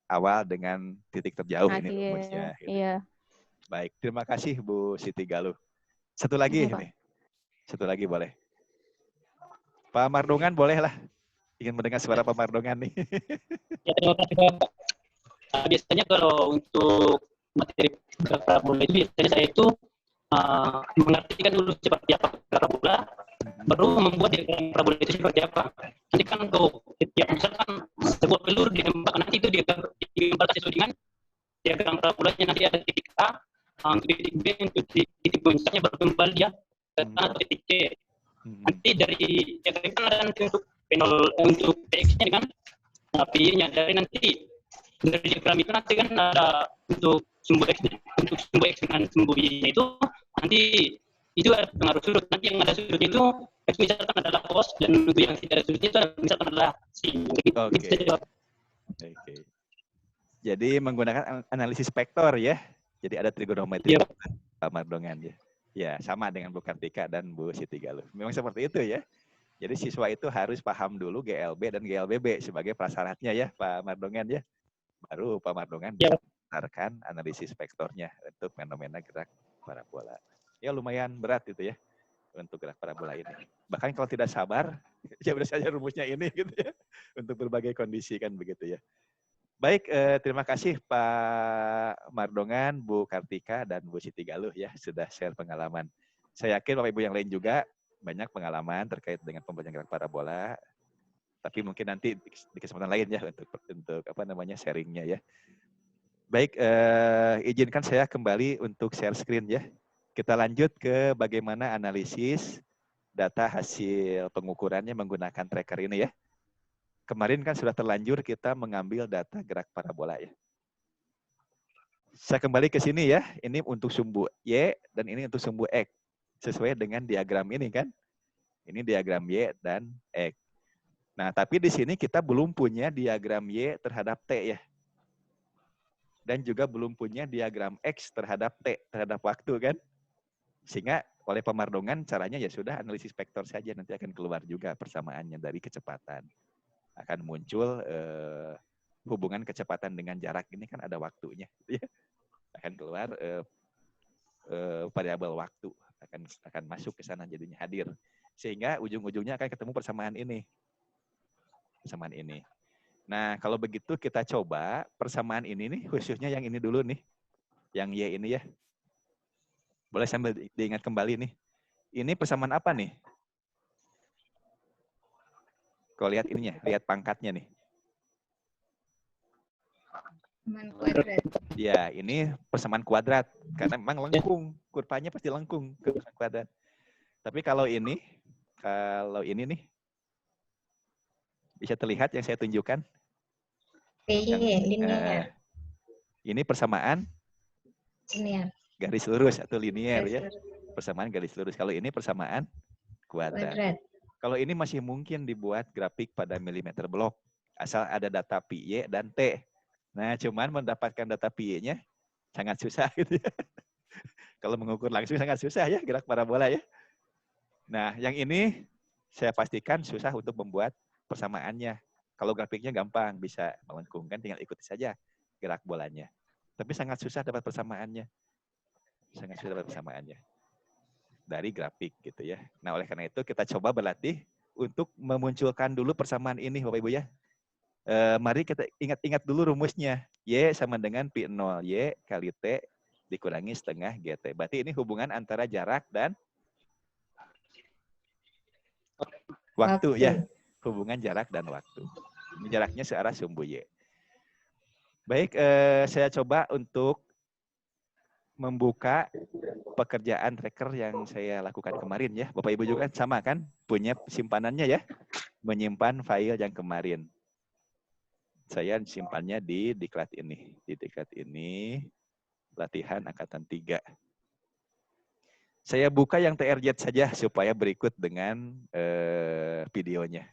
awal dengan titik terjauh ini rumusnya. Gitu.
Iya.
Baik, terima kasih Bu Siti Galuh. Satu lagi ini. Satu lagi boleh. Pak Mardongan boleh lah. Ingin mendengar suara Pak Mardongan nih.
Ya, terima kasih Pak. Biasanya kalau untuk materi parabola itu biasanya saya itu mengartikan dulu seperti apa parabola, baru membuat diagram parabola itu seperti apa. Nanti kan kalau setiap misalkan sebuah peluru ditembakkan, nanti itu digambar sesuai dengan diagram parabolanya. Nanti ada titik A, untuk titik B, untuk titik puncaknya baru kembali dia ke kanan atau titik C. Nanti dari diagram kan ada nanti untuk P0 untuk PX-nya kan, P-nya dari nanti dari diagram itu nanti kan ada untuk sumbu X dengan sumbu Y itu nanti itu ada pengaruh sudut. Nanti yang ada sudutnya itu X misalkan adalah cos, dan untuk yang tidak ada sudutnya itu misalkan adalah sin.
Oke. Jadi menggunakan analisis vektor ya. Jadi ada trigonometri Pak Mardongan ya. Ya, sama dengan Bu Kartika dan Bu Siti Galuh. Memang seperti itu ya. Jadi siswa itu harus paham dulu GLB dan GLBB sebagai prasyaratnya ya Pak Mardongan ya. Baru Pak Mardongan berdasarkan analisis vektornya untuk fenomena gerak parabola. Ya lumayan berat itu ya untuk gerak parabola ini. Bahkan kalau tidak sabar, ya udah saja rumusnya ini gitu ya. Untuk berbagai kondisi kan begitu ya. Baik, terima kasih Pak Mardongan, Bu Kartika, dan Bu Siti Galuh ya sudah share pengalaman. Saya yakin Bapak Ibu yang lain juga banyak pengalaman terkait dengan pembelajaran gerak parabola. Tapi mungkin nanti di kesempatan lain ya untuk apa namanya sharingnya ya. Baik, izinkan saya kembali untuk share screen ya. Kita lanjut ke bagaimana analisis data hasil pengukurannya menggunakan tracker ini ya. Kemarin kan sudah terlanjur kita mengambil data gerak parabola ya. Saya kembali ke sini ya. Ini untuk sumbu Y dan ini untuk sumbu X. Sesuai dengan diagram ini kan. Ini diagram Y dan X. Nah, tapi di sini kita belum punya diagram Y terhadap T ya. Dan juga belum punya diagram X terhadap T, terhadap waktu kan. Sehingga oleh Pak Mardongan caranya ya sudah analisis vektor saja, nanti akan keluar juga persamaannya dari kecepatan. Akan muncul hubungan kecepatan dengan jarak ini kan ada waktunya. Ya. Akan keluar variabel waktu, akan masuk ke sana jadinya hadir. Sehingga ujung-ujungnya akan ketemu persamaan ini. Persamaan ini. Nah, kalau begitu kita coba persamaan ini nih, khususnya yang ini dulu nih. Yang Y ini ya. Boleh sambil diingat kembali nih. Ini persamaan apa nih? Kalau lihat ininya, lihat pangkatnya nih.
Persamaan kuadrat.
Ya, ini persamaan kuadrat. Karena memang lengkung. Kurvanya pasti lengkung ke kuadrat. Tapi kalau ini nih, bisa terlihat yang saya tunjukkan?
Linear.
Ini persamaan
Linear.
garis lurus atau linear ya. Persamaan garis lurus. Kalau ini persamaan kuadrat. Kalau ini masih mungkin dibuat grafik pada milimeter blok. Asal ada data pi, y, dan t. Nah, cuman mendapatkan data pi-nya sangat susah gitu ya. Kalau mengukur langsung sangat susah ya gerak parabola ya. Nah, yang ini saya pastikan susah untuk membuat persamaannya. Kalau grafiknya gampang, bisa melengkung kan, tinggal ikuti saja gerak bolanya. Tapi sangat susah dapat persamaannya. Sangat susah dapat persamaannya. Dari grafik gitu ya. Nah, oleh karena itu kita coba berlatih untuk memunculkan dulu persamaan ini Bapak Ibu ya. Mari kita ingat-ingat dulu rumusnya. Y sama dengan pi 0 Y kali T dikurangi setengah GT. Berarti ini hubungan antara jarak dan waktu ya. Hubungan jarak dan waktu. Ini jaraknya searah sumbu Y. Baik, saya coba untuk membuka pekerjaan tracker yang saya lakukan kemarin ya. Bapak Ibu juga sama kan? Punya simpanannya ya. Menyimpan file yang kemarin. Saya simpannya di diklat ini. Di diklat ini, latihan angkatan 3. Saya buka yang TRZ saja supaya berikut dengan videonya.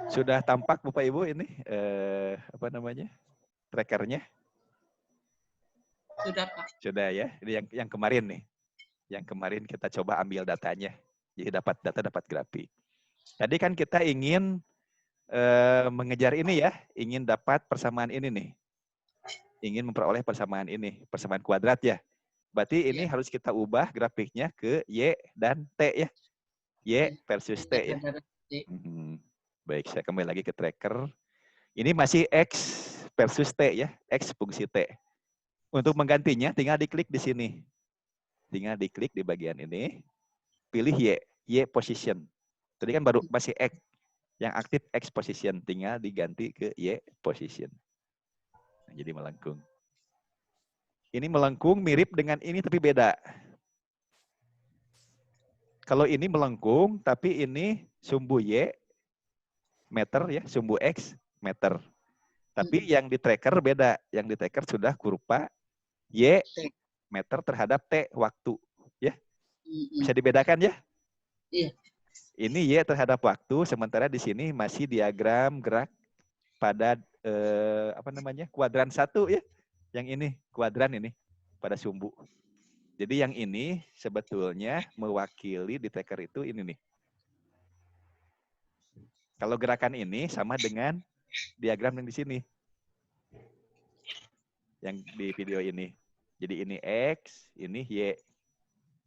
Sudah tampak Bapak Ibu ini apa namanya? Trackernya?
Sudah, Pak.
Sudah ya. Ini yang kemarin nih. Yang kemarin kita coba ambil datanya. Jadi dapat data, dapat grafik. Tadi kan kita ingin mengejar ini ya, ingin dapat persamaan ini nih. Ingin memperoleh persamaan ini, persamaan kuadrat ya. Berarti ini harus kita ubah grafiknya ke Y dan T ya. Y versus T ya. Baik, saya kembali lagi ke tracker. Ini masih X versus T ya, X fungsi T. Untuk menggantinya tinggal diklik di sini. Tinggal diklik di bagian ini, pilih Y position. Tadi kan baru masih X. Yang aktif X position, tinggal diganti ke Y position. Nah, jadi melengkung. Ini melengkung mirip dengan ini tapi beda. Kalau ini melengkung tapi ini sumbu Y meter ya, sumbu X meter. Tapi yang di tracker beda. Yang di tracker sudah kurva Y meter terhadap T waktu. Ya, bisa dibedakan ya?
Iya.
Ini Y terhadap waktu, sementara di sini masih diagram gerak pada apa namanya kuadran 1 ya. Yang ini kuadran ini pada sumbu. Jadi yang ini sebetulnya mewakili di tracker itu ini nih. Kalau gerakan ini sama dengan diagram yang di sini. Yang di video ini. Jadi ini X, ini Y.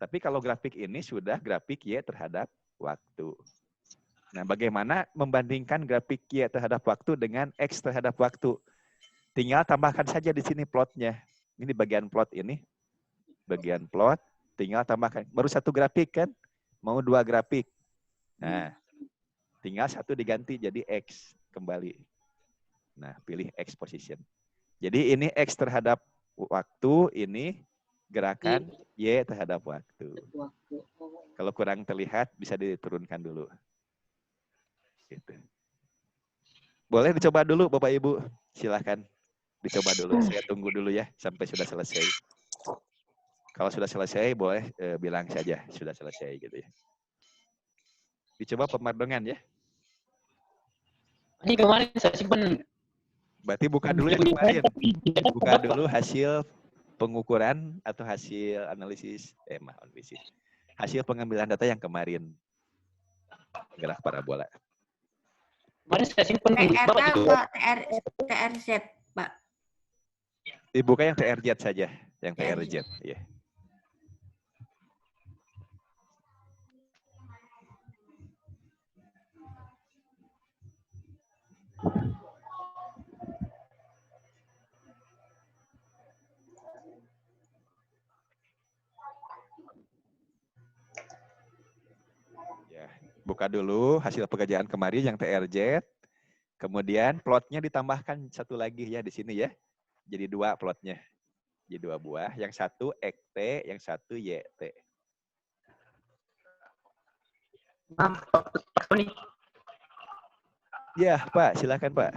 Tapi kalau grafik ini sudah grafik Y terhadap waktu. Nah, bagaimana membandingkan grafik Y terhadap waktu dengan X terhadap waktu? Tinggal tambahkan saja di sini plotnya. Ini bagian plot ini. Bagian plot, tinggal tambahkan. Baru satu grafik kan? Mau 2 grafik. Nah, tinggal satu diganti jadi X kembali. Nah, pilih X position. Jadi ini X terhadap waktu, ini gerakan Y terhadap waktu. Kalau kurang terlihat, bisa diturunkan dulu. Gitu. Boleh dicoba dulu, Bapak Ibu. Silahkan dicoba dulu. Saya tunggu dulu ya, sampai sudah selesai. Kalau sudah selesai, boleh bilang saja sudah selesai gitu ya. Dicoba pemandangan ya.
Ini kemarin saya simpan.
Berarti buka dulu yang kemarin. Buka dulu hasil pengukuran atau hasil analisis, hasil pengambilan data yang kemarin. Gerak parabola.
Kemarin saya simpan.
TRZ, Pak?
Dibuka yang TRZ saja. Yang TRZ, ya. Buka dulu hasil pekerjaan kemarin yang TRZ. Kemudian plotnya ditambahkan satu lagi ya di sini ya. Jadi 2 plotnya. Jadi 2 buah. Yang satu XT, yang satu YT. Ya, Pak. Silakan, Pak.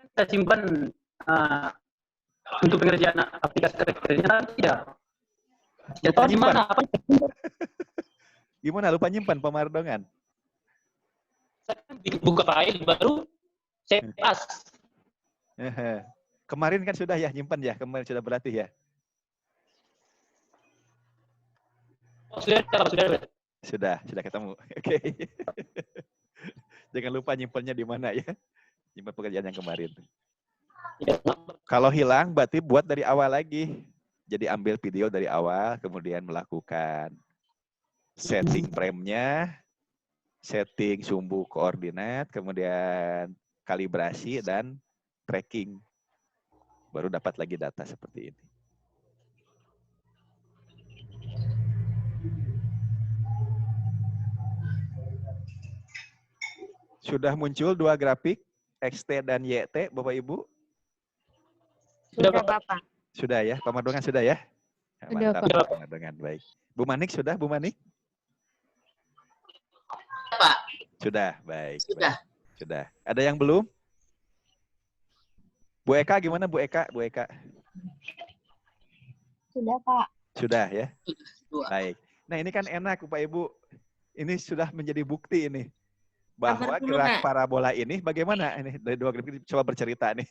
Kita simpan untuk pengerjaan aplikasi karakternya tidak. Ya, di mana?
Gimana lupa nyimpan pemardongan?
Buka file baru save as.
Kemarin kan sudah ya nyimpan ya, kemarin sudah berlatih ya.
Oh, sudah
ketemu. Oke. Jangan lupa nyimpannya di mana ya. Nyimpan pekerjaan yang kemarin. Kalau hilang berarti buat dari awal lagi. Jadi ambil video dari awal, kemudian melakukan setting frame-nya, setting sumbu koordinat, kemudian kalibrasi dan tracking. Baru dapat lagi data seperti ini. Sudah muncul 2 grafik, XT dan YT, Bapak Ibu?
Sudah, Bapak.
Sudah ya, pemardongan sudah ya?
Sudah,
Mantap,
Pak.
pemardongan baik. Bu Manik sudah, Bu Manik?
Pak.
Sudah, baik.
Sudah.
Baik. Sudah. Ada yang belum? Bu Eka gimana Bu Eka? Bu Eka?
Sudah, Pak.
Sudah ya?
Sudah.
Baik. Nah ini kan enak Bapak Ibu. Ini sudah menjadi bukti ini. Bahwa gerak parabola ini bagaimana? Ini dari 2 grafik coba bercerita nih.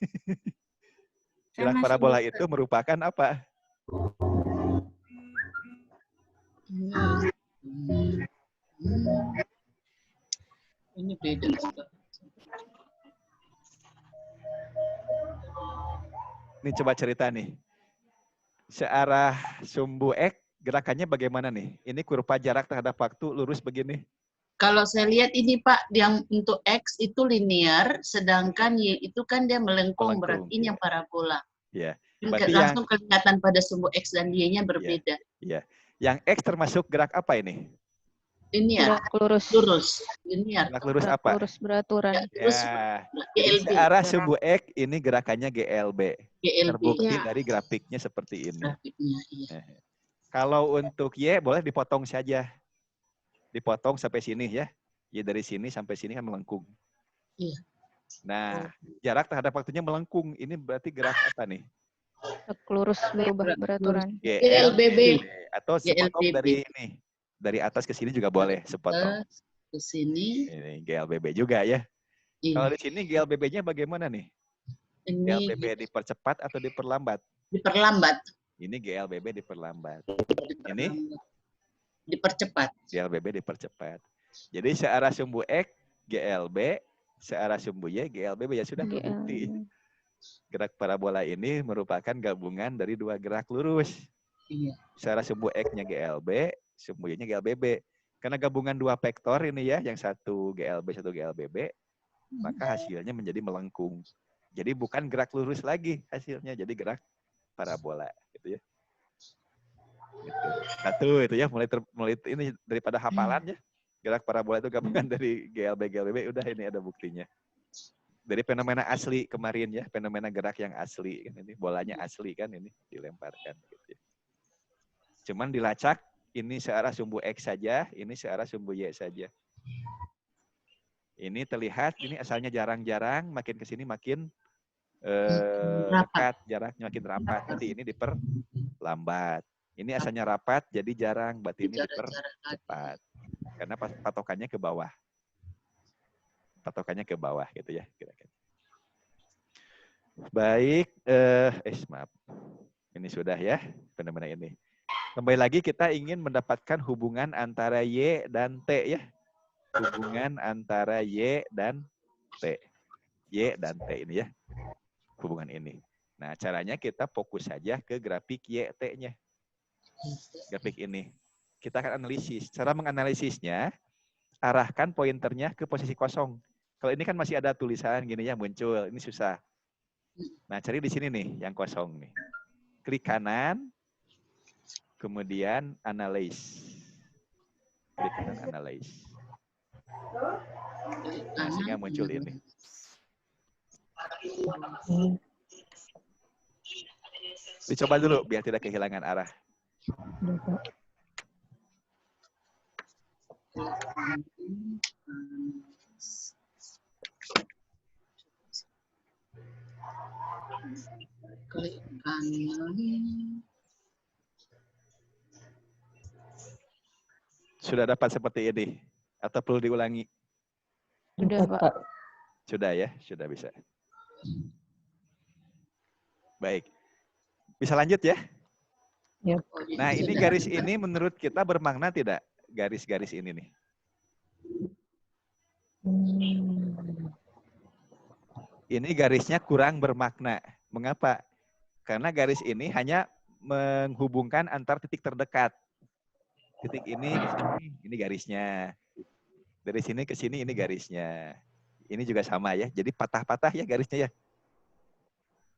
Gerak parabola itu merupakan apa?
Ini beda.
Ini coba cerita nih. Searah sumbu X gerakannya bagaimana nih? Ini kurva jarak terhadap waktu lurus begini.
Kalau saya lihat ini Pak, yang untuk X itu linear, sedangkan Y itu kan dia melengkung, berarti ini yang parabola.
Ya.
Langsung kelihatan pada sumbu X dan Y-nya berbeda.
Iya. Yang X termasuk gerak apa ini?
Linear.
Gerak lurus.
Lurus. Linear.
Gerak lurus apa?
Lurus beraturan.
Ya.
GLB.
Searah sumbu X ini gerakannya GLB. Terbukti
ya.
dari grafiknya seperti ini.
Grafiknya, iya.
Kalau untuk Y boleh dipotong saja. Dipotong sampai sini ya. Y dari sini sampai sini kan melengkung.
Iya.
Nah, jarak terhadap waktunya melengkung. Ini berarti gerak apa nih?
Lurus berubah beraturan.
GLBB.
Atau sepotong dari ini. Dari atas ke sini juga boleh sepotong.
Ke sini.
Ini GLBB juga ya.
Iya.
Kalau di sini GLBB-nya bagaimana nih?
Ini
GLBB dipercepat atau diperlambat?
diperlambat.
Ini GLBB diperlambat. Ini
dipercepat.
GLBB dipercepat. Jadi searah sumbu X GLB, searah sumbu Y GLBB ya sudah terbukti. Gerak parabola ini merupakan gabungan dari 2 gerak lurus.
Iya.
Searah sumbu X-nya GLB, sumbu Y-nya GLBB. Karena gabungan 2 vektor ini ya, yang satu GLB, satu GLBB, maka hasilnya menjadi melengkung. Jadi bukan gerak lurus lagi hasilnya, jadi gerak parabola gitu ya. Gitu. Satu itu ya, mulai ini daripada hafalan ya. Gerak parabola itu gabungan dari GLB, GLBB, udah ini ada buktinya. Dari fenomena asli kemarin ya, fenomena gerak yang asli kan ini, bolanya asli kan ini dilemparkan gitu ya. Cuman dilacak ini searah sumbu X saja, ini searah sumbu Y saja. Ini terlihat ini asalnya jarang-jarang, makin ke sini makin dekat, jaraknya makin rapat. Nanti ini diperlambat. Ini asalnya rapat, jadi jarang, berarti ini dipercepat. Karena patokannya ke bawah. Patokannya ke bawah gitu ya. Kira-kira. Baik, maaf. Ini sudah ya, fenomena ini. Kembali lagi kita ingin mendapatkan hubungan antara Y dan T ya. Hubungan antara Y dan T. Y dan T ini ya. Hubungan ini. Nah, caranya kita fokus saja ke grafik YT-nya. Grafik ini. Kita akan analisis. Cara menganalisisnya, arahkan pointernya ke posisi kosong. Kalau ini kan masih ada tulisan gini ya, muncul. Ini susah. Nah, cari di sini nih, yang kosong nih. Klik kanan, kemudian analyze. Klik kanan, analyze. Nah, sehingga muncul ini. Dicoba dulu biar tidak kehilangan arah.
Klik kanan.
Sudah dapat seperti ini atau perlu diulangi?
Sudah, Pak.
Sudah ya, sudah bisa. Baik. Bisa lanjut ya?
Ya.
Nah, ini garis ini menurut kita bermakna tidak? Garis-garis ini nih. Ini garisnya kurang bermakna. Mengapa? Karena garis ini hanya menghubungkan antar titik terdekat. Titik ini ke sini, ini garisnya. Dari sini ke sini, ini garisnya. Ini juga sama ya. Jadi patah-patah ya garisnya ya.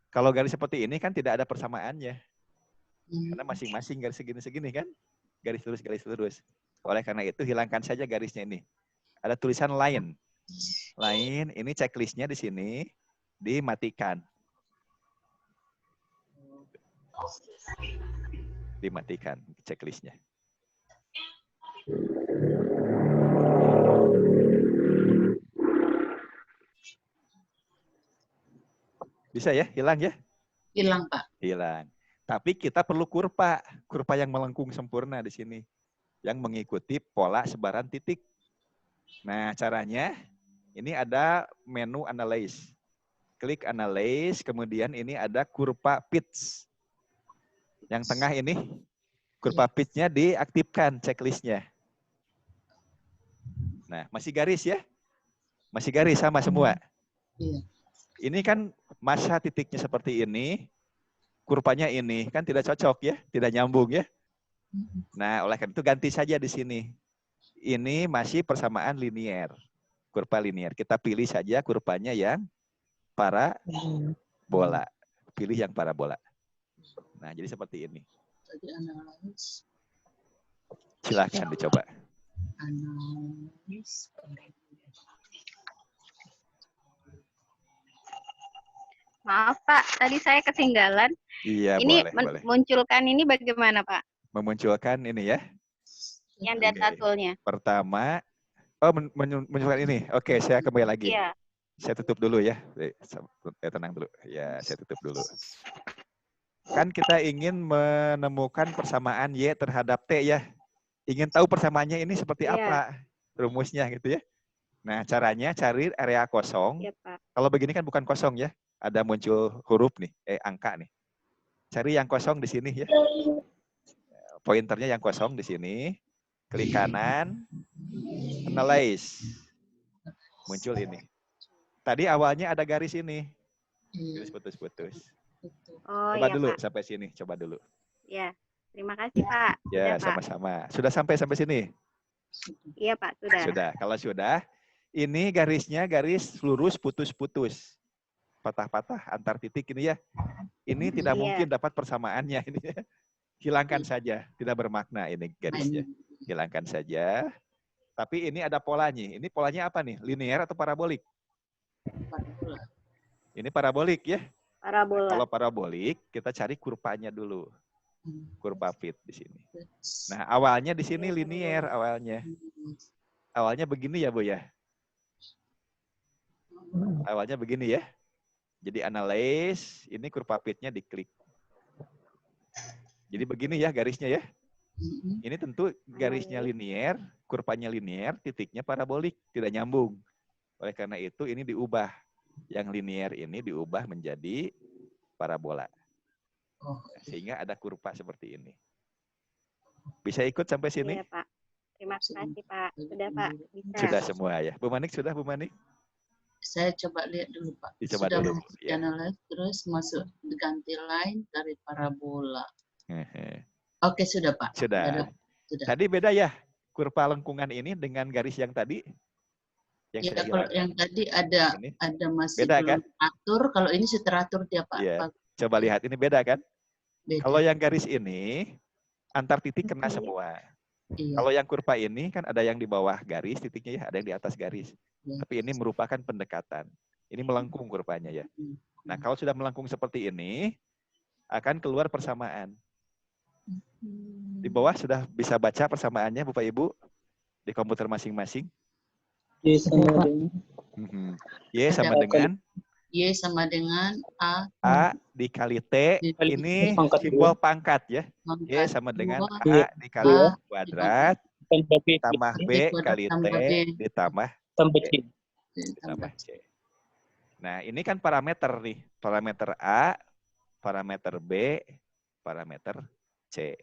Kalau garis seperti ini kan tidak ada persamaannya. Karena masing-masing garis segini-segini kan. Garis lurus. Oleh karena itu hilangkan saja garisnya ini. Ada tulisan line. Line, ini checklistnya di sini. Dimatikan. Dimatikan checklistnya. Bisa ya? Hilang ya?
Hilang, Pak.
Hilang. Tapi kita perlu kurva. Kurva yang melengkung sempurna di sini. Yang mengikuti pola sebaran titik. Nah, caranya ini ada menu analyze. Klik analyze, kemudian ini ada kurva pitch. Yang tengah ini, kurva pitch-nya diaktifkan checklist-nya. Nah, masih garis ya? Masih garis sama semua?
Iya.
Ini kan masa titiknya seperti ini, kurvanya ini, kan tidak cocok ya, tidak nyambung ya. Nah, oleh karena itu ganti saja di sini. Ini masih persamaan linear, kurva linear. Kita pilih saja kurvanya yang parabola. Pilih yang parabola. Nah, jadi seperti ini. Silakan dicoba.
Maaf Pak, tadi saya ketinggalan.
Iya,
ini
boleh.
munculkan ini bagaimana Pak?
Memunculkan ini ya.
Yang data tool-nya.
Pertama, menunjukkan ini. Oke, saya kembali lagi.
Iya.
Saya tutup dulu ya. Tenang dulu. Ya, saya tutup dulu. Kan kita ingin menemukan persamaan Y terhadap T ya. Ingin tahu persamaannya ini seperti apa rumusnya gitu ya. Nah, caranya cari area kosong.
Iya, Pak.
Kalau begini kan bukan kosong ya. Ada muncul huruf nih, angka nih. Cari yang kosong di sini ya. Pointernya yang kosong di sini. Klik kanan, analyze. Muncul ini. Tadi awalnya ada garis ini. Garis putus-putus. Coba dulu Pak. Sampai sini, coba dulu.
Ya, terima kasih Pak.
Ya,
Sudah,
sama-sama. Sudah sampai sini?
Iya Pak, sudah.
Sudah. Kalau sudah, ini garisnya garis lurus putus-putus. Patah-patah antar titik ini ya. Ini tidak mungkin dapat persamaannya ini. Hilangkan saja, tidak bermakna ini garisnya. Hilangkan saja. Tapi ini ada polanya. Ini polanya apa nih? Linear atau parabolik? Ini parabolik ya.
Parabola.
Kalau parabolik, kita cari kurvanya dulu. Kurva fit di sini. Nah, awalnya di sini linear awalnya. Awalnya begini ya, Bu ya. Awalnya begini ya. Jadi analyze, ini kurva fitnya diklik. Jadi begini ya garisnya ya. Ini tentu garisnya linear, kurvanya linear, titiknya parabolik, tidak nyambung. Oleh karena itu ini diubah. Yang linear ini diubah menjadi parabola. Sehingga ada kurva seperti ini. Bisa ikut sampai sini?
Iya, Pak. Terima kasih, Pak. Sudah, Pak. Bisa.
Sudah semua ya. Bu Manik sudah, Bu Manik?
Saya coba lihat dulu, Pak.
Dicoba
sudah
dulu.
Masuk analyze, terus masuk ganti line dari parabola. Oke, sudah, Pak.
Sudah. Tadi beda ya? Kurva lengkungan ini dengan garis yang tadi?
Ya, kalau yang tadi ada masih
beda,
belum
kan?
teratur, kalau ini sudah teratur dia, Pak.
Ya. Coba lihat, ini beda kan? Beda. Kalau yang garis ini, antar titik kena semua.
Iya.
Kalau yang kurva ini kan ada yang di bawah garis titiknya ya, ada yang di atas garis.
Iya.
Tapi ini merupakan pendekatan. Ini melengkung kurvanya ya. Nah, kalau sudah melengkung seperti ini, akan keluar persamaan. Di bawah sudah bisa baca persamaannya Bapak Ibu di komputer masing-masing.
Y sama dengan
Y sama dengan
Y sama dengan
A dikali T, ini simbol pangkat ya. Y sama dengan A dikali kuadrat tambah B kali T ditambah C. Ditambah C. Nah, ini kan parameter nih. Parameter A, parameter B, parameter C.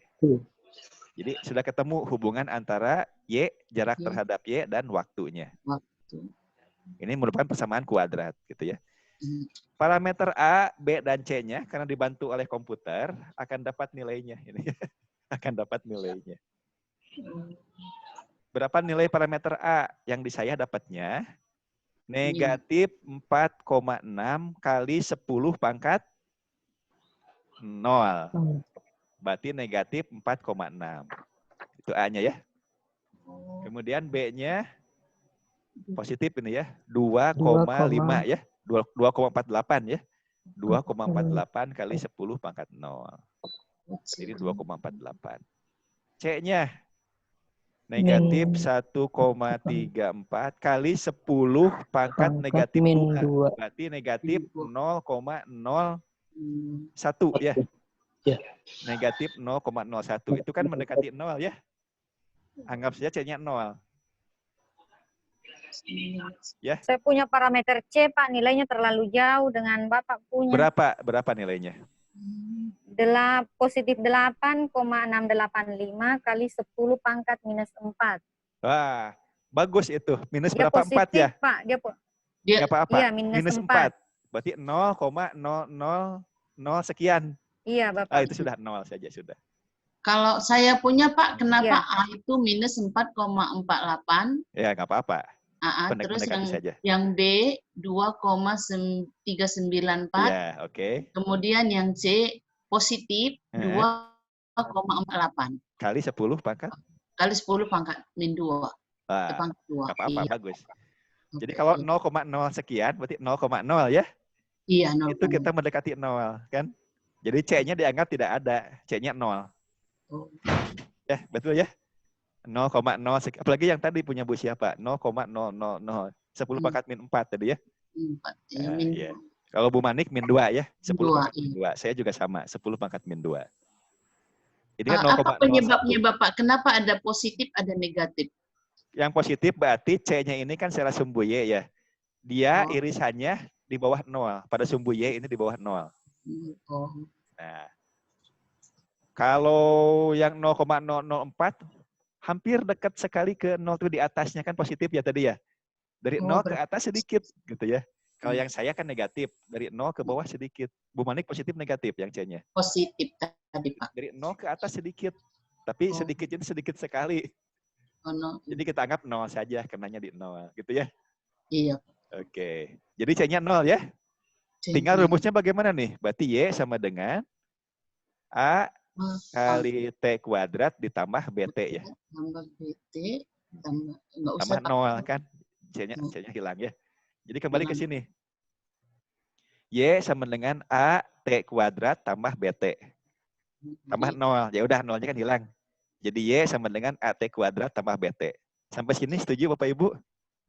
Jadi sudah ketemu hubungan antara Y, jarak terhadap Y, dan waktunya. Ini merupakan persamaan kuadrat gitu ya. Parameter A, B, dan C-nya karena dibantu oleh komputer akan dapat nilainya. Ini akan dapat nilainya. Berapa nilai parameter A? Yang di saya dapatnya negatif 4,6 kali 10 pangkat 0. Berarti negatif 4,6. Itu A-nya ya. Kemudian B-nya positif ini ya. 2,5 ya. 2,48 ya. 2,48 kali 10 pangkat 0. Jadi 2,48. C-nya negatif 1,34 kali 10 pangkat negatif 2. Berarti negatif 0,01 ya. Negatif 0,01. Itu kan mendekati 0 ya. Anggap saja C-nya 0. Ya.
Saya punya parameter C, Pak. Nilainya terlalu jauh dengan Bapak punya.
Berapa nilainya?
Positif 8,685 kali 10 pangkat minus 4.
Wah, bagus itu. Minus dia berapa?
Positif,
4 ya?
Pak.
Dia apa-apa.
Iya, minus 4.
Berarti 0,000 sekian.
Iya, Bapak.
Itu sudah 0 saja sudah.
Kalau saya punya, Pak, kenapa A itu minus 4,48?
Ya, nggak apa-apa.
Terus yang B 2,394.
Ya, oke.
Kemudian yang C positif 2,48.
Kali 10 pangkat?
Kali 10 pangkat min 2.
Pangkat 2. Nggak apa-apa, bagus. Jadi kalau 0,0 sekian, berarti 0,0 ya?
Iya, 0.
Itu kita mendekati 0, kan? Jadi C-nya dianggap tidak ada. C-nya 0. Ya, betul ya? 0,0 sekian. Apalagi yang tadi punya Bu siapa? 0,000. 10 pangkat min 4 tadi ya?
4. Ya, min 2.
Ya. Kalau Bu Manik min 2 ya? 10 pangkat min 2.
Iya.
Saya juga sama, 10 pangkat min 2. Ini kan
apa penyebabnya Bapak? Kenapa ada positif, ada negatif?
Yang positif berarti C-nya ini kan secara sumbu Y ya. Dia irisannya di bawah 0. Pada sumbu Y ini di bawah 0. Nah, kalau yang 0,004 hampir dekat sekali ke 0 itu di atasnya kan positif ya tadi ya. Dari 0 ke atas sedikit gitu ya. Kalau yang saya kan negatif, dari 0 ke bawah sedikit. Bu Manik positif negatif yang C-nya.
Positif tadi, Pak.
Dari 0 ke atas sedikit. Tapi sedikitnya itu sedikit sekali. Jadi kita anggap 0 saja, kenanya di 0 gitu ya.
Iya.
Oke. Jadi C-nya 0 ya. Tinggal rumusnya bagaimana nih? Berarti Y sama dengan A kali T kuadrat ditambah BT ya.
Tambah BT, nggak usah.
Tambah 0 kan? C-nya hilang ya. Jadi kembali ke sini. Y sama dengan A T kuadrat tambah BT. Tambah 0. Ya udah 0-nya kan hilang. Jadi Y sama dengan AT kuadrat tambah BT. Sampai sini setuju Bapak Ibu?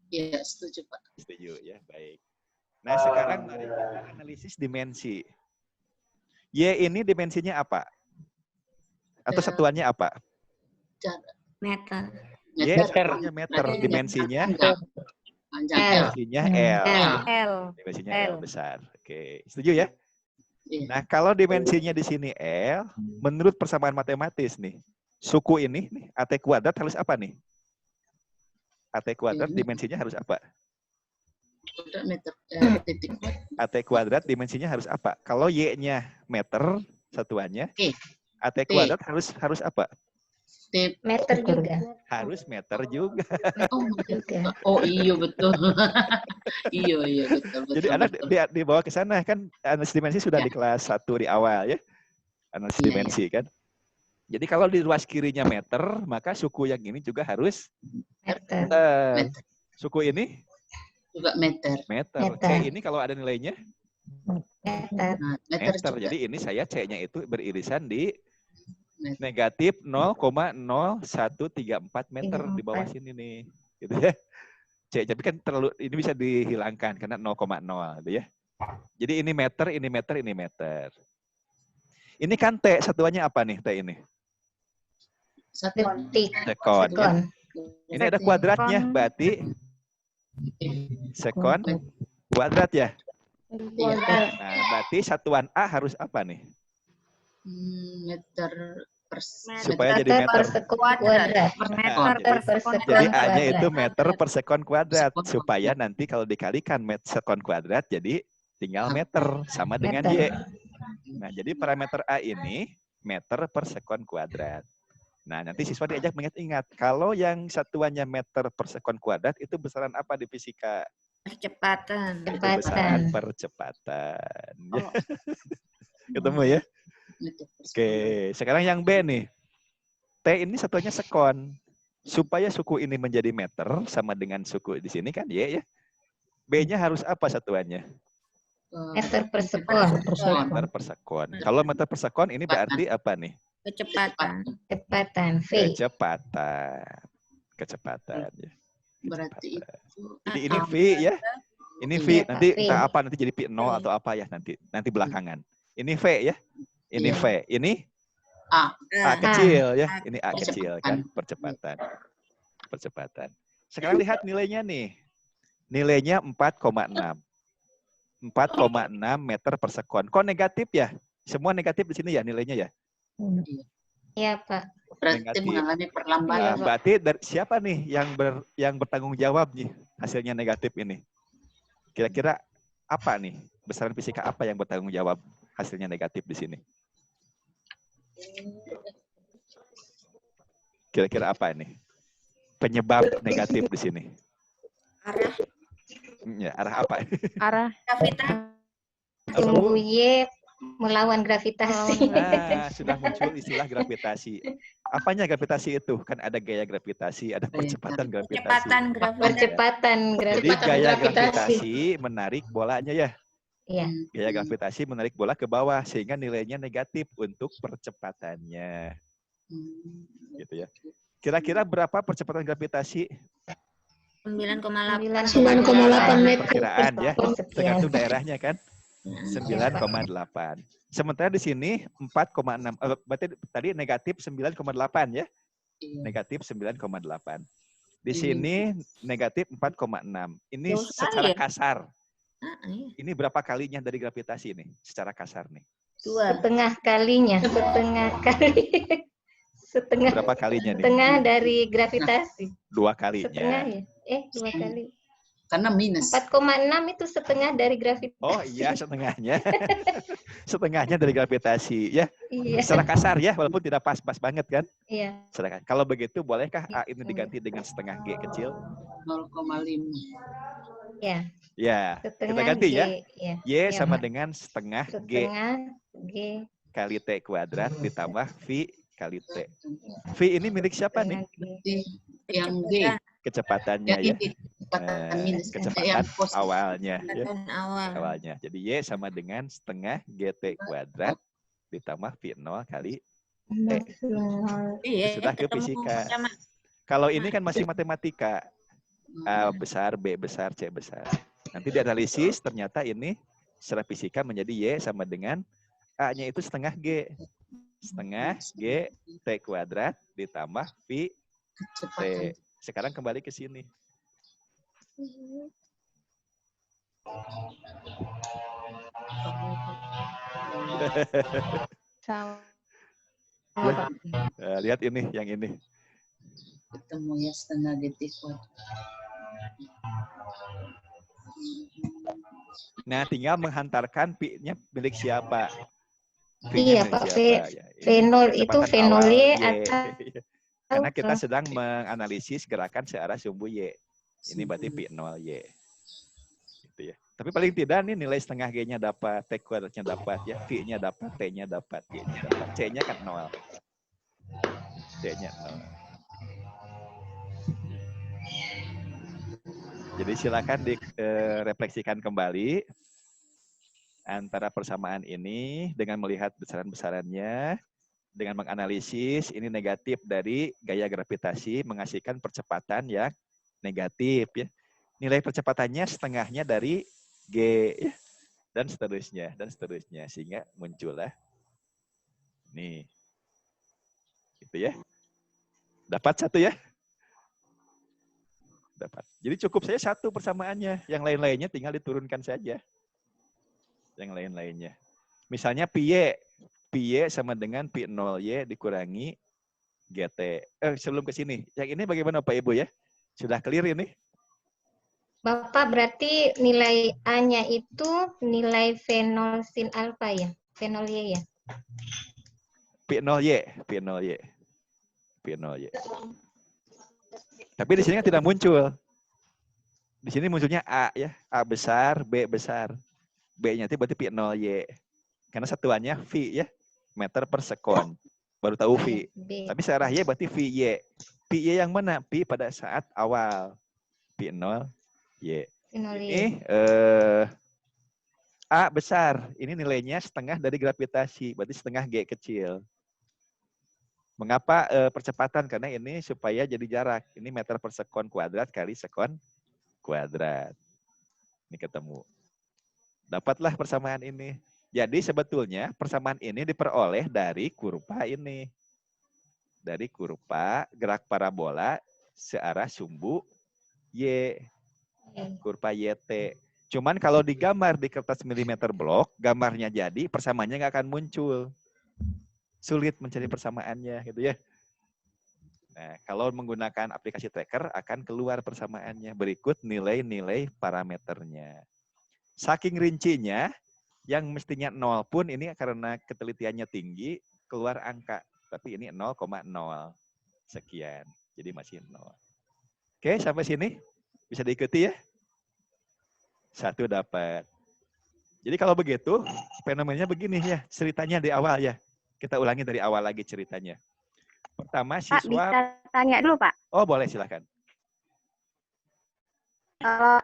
Iya, setuju Pak.
Setuju ya, baik. Nah sekarang mari kita analisis dimensi. Y ini dimensinya apa? Atau satuannya apa?
Meter.
Y satuannya meter. Dimensinya? Dimensinya L. Dimensinya L besar. Oke, setuju ya? Nah kalau dimensinya di sini L, menurut persamaan matematis nih, suku ini nih AT kuadrat harus apa nih? AT kuadrat dimensinya harus apa? AT kuadrat dimensinya harus apa? Kalau Y-nya meter satuannya, AT kuadrat harus apa?
Meter juga.
Harus meter juga.
Oh iya betul. iya betul.
Jadi anak dibawa ke sana kan analisis dimensi sudah di kelas 1 di awal ya. Analisis dimensi kan. Jadi kalau di ruas kirinya meter, maka suku yang ini juga harus
Meter.
meter. Suku ini
juga meter.
Meter. C ini kalau ada nilainya
Meter.
Nah, meter
meter.
juga.
Jadi ini saya C-nya itu beririsan di negatif 0,0134 meter di bawah sini nih. Gitu ya. C, tapi kan terlalu ini bisa dihilangkan karena 0,0 gitu ya. Jadi ini meter, ini meter, ini meter. Ini kan T, satuannya apa nih T ini?
Detik.
Sekon. Ya. Ini ada kuadratnya, berarti sekon kuadrat ya. Nah, berarti satuan A harus apa nih?
Meter per
supaya jadi meter.
Kuadrat.
Meter per sekon. Jadi A-nya itu meter per sekon kuadrat. Supaya nanti kalau dikalikan sekon kuadrat, jadi tinggal meter sama dengan Y. Nah, jadi parameter A ini meter per sekon kuadrat. Nah, nanti siswa diajak mengingat-ingat, kalau yang satuannya meter per sekon kuadrat itu besaran apa di fisika?
Percepatan.
Itu besaran percepatan. Oh. Ketemu ya? Oke, sekarang yang B nih. T ini satuannya sekon. Supaya suku ini menjadi meter sama dengan suku di sini kan Y ya. B-nya harus apa satuannya?
Meter per sekon.
Meter per sekon. Kalau meter per sekon ini berarti apa nih?
Kecepatan.
Kecepatan. V.
Kecepatan. Kecepatan. Ya.
Berarti itu.
Jadi ini V ya. Ini V. Nanti entah apa nanti jadi P0 atau apa ya nanti. Nanti belakangan. Ini V ya. Ini V. Ini
A.
A kecil ya. Ini A kecil kan. Percepatan. Percepatan. Sekarang lihat nilainya nih. Nilainya 4,6. 4,6 meter per sekon. Kok negatif ya? Semua negatif di sini ya nilainya ya?
Iya, Pak.
Berarti mengalami perlambatan.
Berarti dari siapa nih yang bertanggung jawab nih hasilnya negatif ini? Kira-kira apa nih? Besaran fisika apa yang bertanggung jawab hasilnya negatif di sini? Kira-kira apa ini? Penyebab negatif di sini?
Arah.
Ya, arah apa?
Arah.
Gravitasi.
Sumbu Y melawan gravitasi.
Nah, sudah muncul istilah gravitasi. Apanya gravitasi itu? Kan ada gaya gravitasi, ada percepatan gravitasi.
Percepatan gravitasi.
Jadi gaya gravitasi menarik bolanya ya.
Iya.
Gaya gravitasi menarik bola ke bawah sehingga nilainya negatif untuk percepatannya. Gitu ya. Kira-kira berapa percepatan gravitasi?
9,8
meter.
Perkiraan ya, tergantung daerahnya kan. 9,8. Sementara di sini 4,6. Berarti tadi negatif 9,8 ya. Negatif 9,8. Di sini negatif 4,6. Ini secara kasar. Ini berapa kalinya dari gravitasi ini? Secara kasar nih.
Setengah kalinya. Setengah kali. Setengah.
Berapa kalinya nih?
Setengah dari gravitasi.
2 kalinya.
Setengah ya? 2 kali.
Karena minus.
4,6 itu setengah dari gravitasi.
Oh iya, setengahnya. Setengahnya dari gravitasi ya.
Iya.
Secara kasar ya, walaupun tidak pas-pas banget kan.
Iya.
Kalau begitu, bolehkah A ini diganti dengan setengah G kecil?
0,5.
Ya.
Ya,
setengah
kita ganti
G,
ya. Y
ya,
sama dengan setengah G.
Setengah G.
Kali T kuadrat ditambah V kali T. V ini milik siapa nih?
Yang G.
Kecepatannya ya. Kecepatan
yang
awalnya. Ya.
Awalnya.
Jadi Y sama dengan setengah GT kuadrat ditambah V0 kali T. Sudah ke fisika. Kalau ini kan masih matematika. A besar, B besar, C besar. Nanti dianalisis ternyata ini secara fisika menjadi Y sama dengan A-nya itu setengah G. Setengah G T kuadrat ditambah V T. Sekarang kembali ke sini. Lihat ini, yang ini.
Ketemu ya setengah GT kuadrat.
Nah, tinggal menghantarkan P-nya milik siapa.
Iya, Pak. V0 itu V0 Y atau...
Karena kita sedang menganalisis gerakan searah sumbu Y. Ini berarti P0 Y. Gitu ya. Tapi paling tidak nih nilai setengah G-nya dapat, T kuadratnya dapat, ya V-nya dapat, T-nya dapat, Y-nya dapat, C-nya kan 0. T-nya 0. Jadi silakan direfleksikan kembali antara persamaan ini dengan melihat besaran-besarannya, dengan menganalisis ini negatif dari gaya gravitasi menghasilkan percepatan yang negatif ya. Nilai percepatannya setengahnya dari G ya. Dan seterusnya sehingga muncullah nih. Gitu ya. Dapat satu ya? Dapat. Jadi cukup saya satu persamaannya, yang lain-lainnya tinggal diturunkan saja. Yang lain-lainnya. Misalnya pi y sama dengan pi 0y dikurangi gt. Sebelum ke sini, yang ini bagaimana Pak Ibu ya? Sudah clear ini?
Bapak berarti nilai A-nya itu nilai fenol sin alfa ya? Fenol Y ya?
Pi 0y. Tapi di sini kan tidak muncul. Di sini munculnya A ya, A besar, B besar. B-nya itu berarti pi 0y. Karena satuannya V ya, meter per sekon. Baru tahu V. Tapi searah Y berarti VY. Pi Y yang mana? Pi pada saat awal. Pi 0y. Ini A besar. Ini nilainya setengah dari gravitasi. Berarti setengah G kecil. Mengapa percepatan? Karena ini supaya jadi jarak. Ini meter per sekon kuadrat kali sekon kuadrat. Ini ketemu. Dapatlah persamaan ini. Jadi sebetulnya persamaan ini diperoleh dari kurva ini. Dari kurva gerak parabola searah sumbu Y. Kurva YT. Cuman kalau digambar di kertas milimeter blok, gambarnya jadi, persamaannya nggak akan muncul. Sulit mencari persamaannya, gitu ya. Nah, kalau menggunakan aplikasi tracker akan keluar persamaannya. Berikut nilai-nilai parameternya. Saking rincinya, yang mestinya 0 pun ini karena ketelitiannya tinggi, keluar angka. Tapi ini 0,0 sekian. Jadi masih 0. Oke, sampai sini. Bisa diikuti ya? Satu dapat. Jadi kalau begitu, fenomenanya begini ya. Ceritanya di awal ya. Kita ulangi dari awal lagi ceritanya. Pertama, siswa... Pak,
bisa tanya dulu, Pak?
Oh, boleh, silakan.
Kalau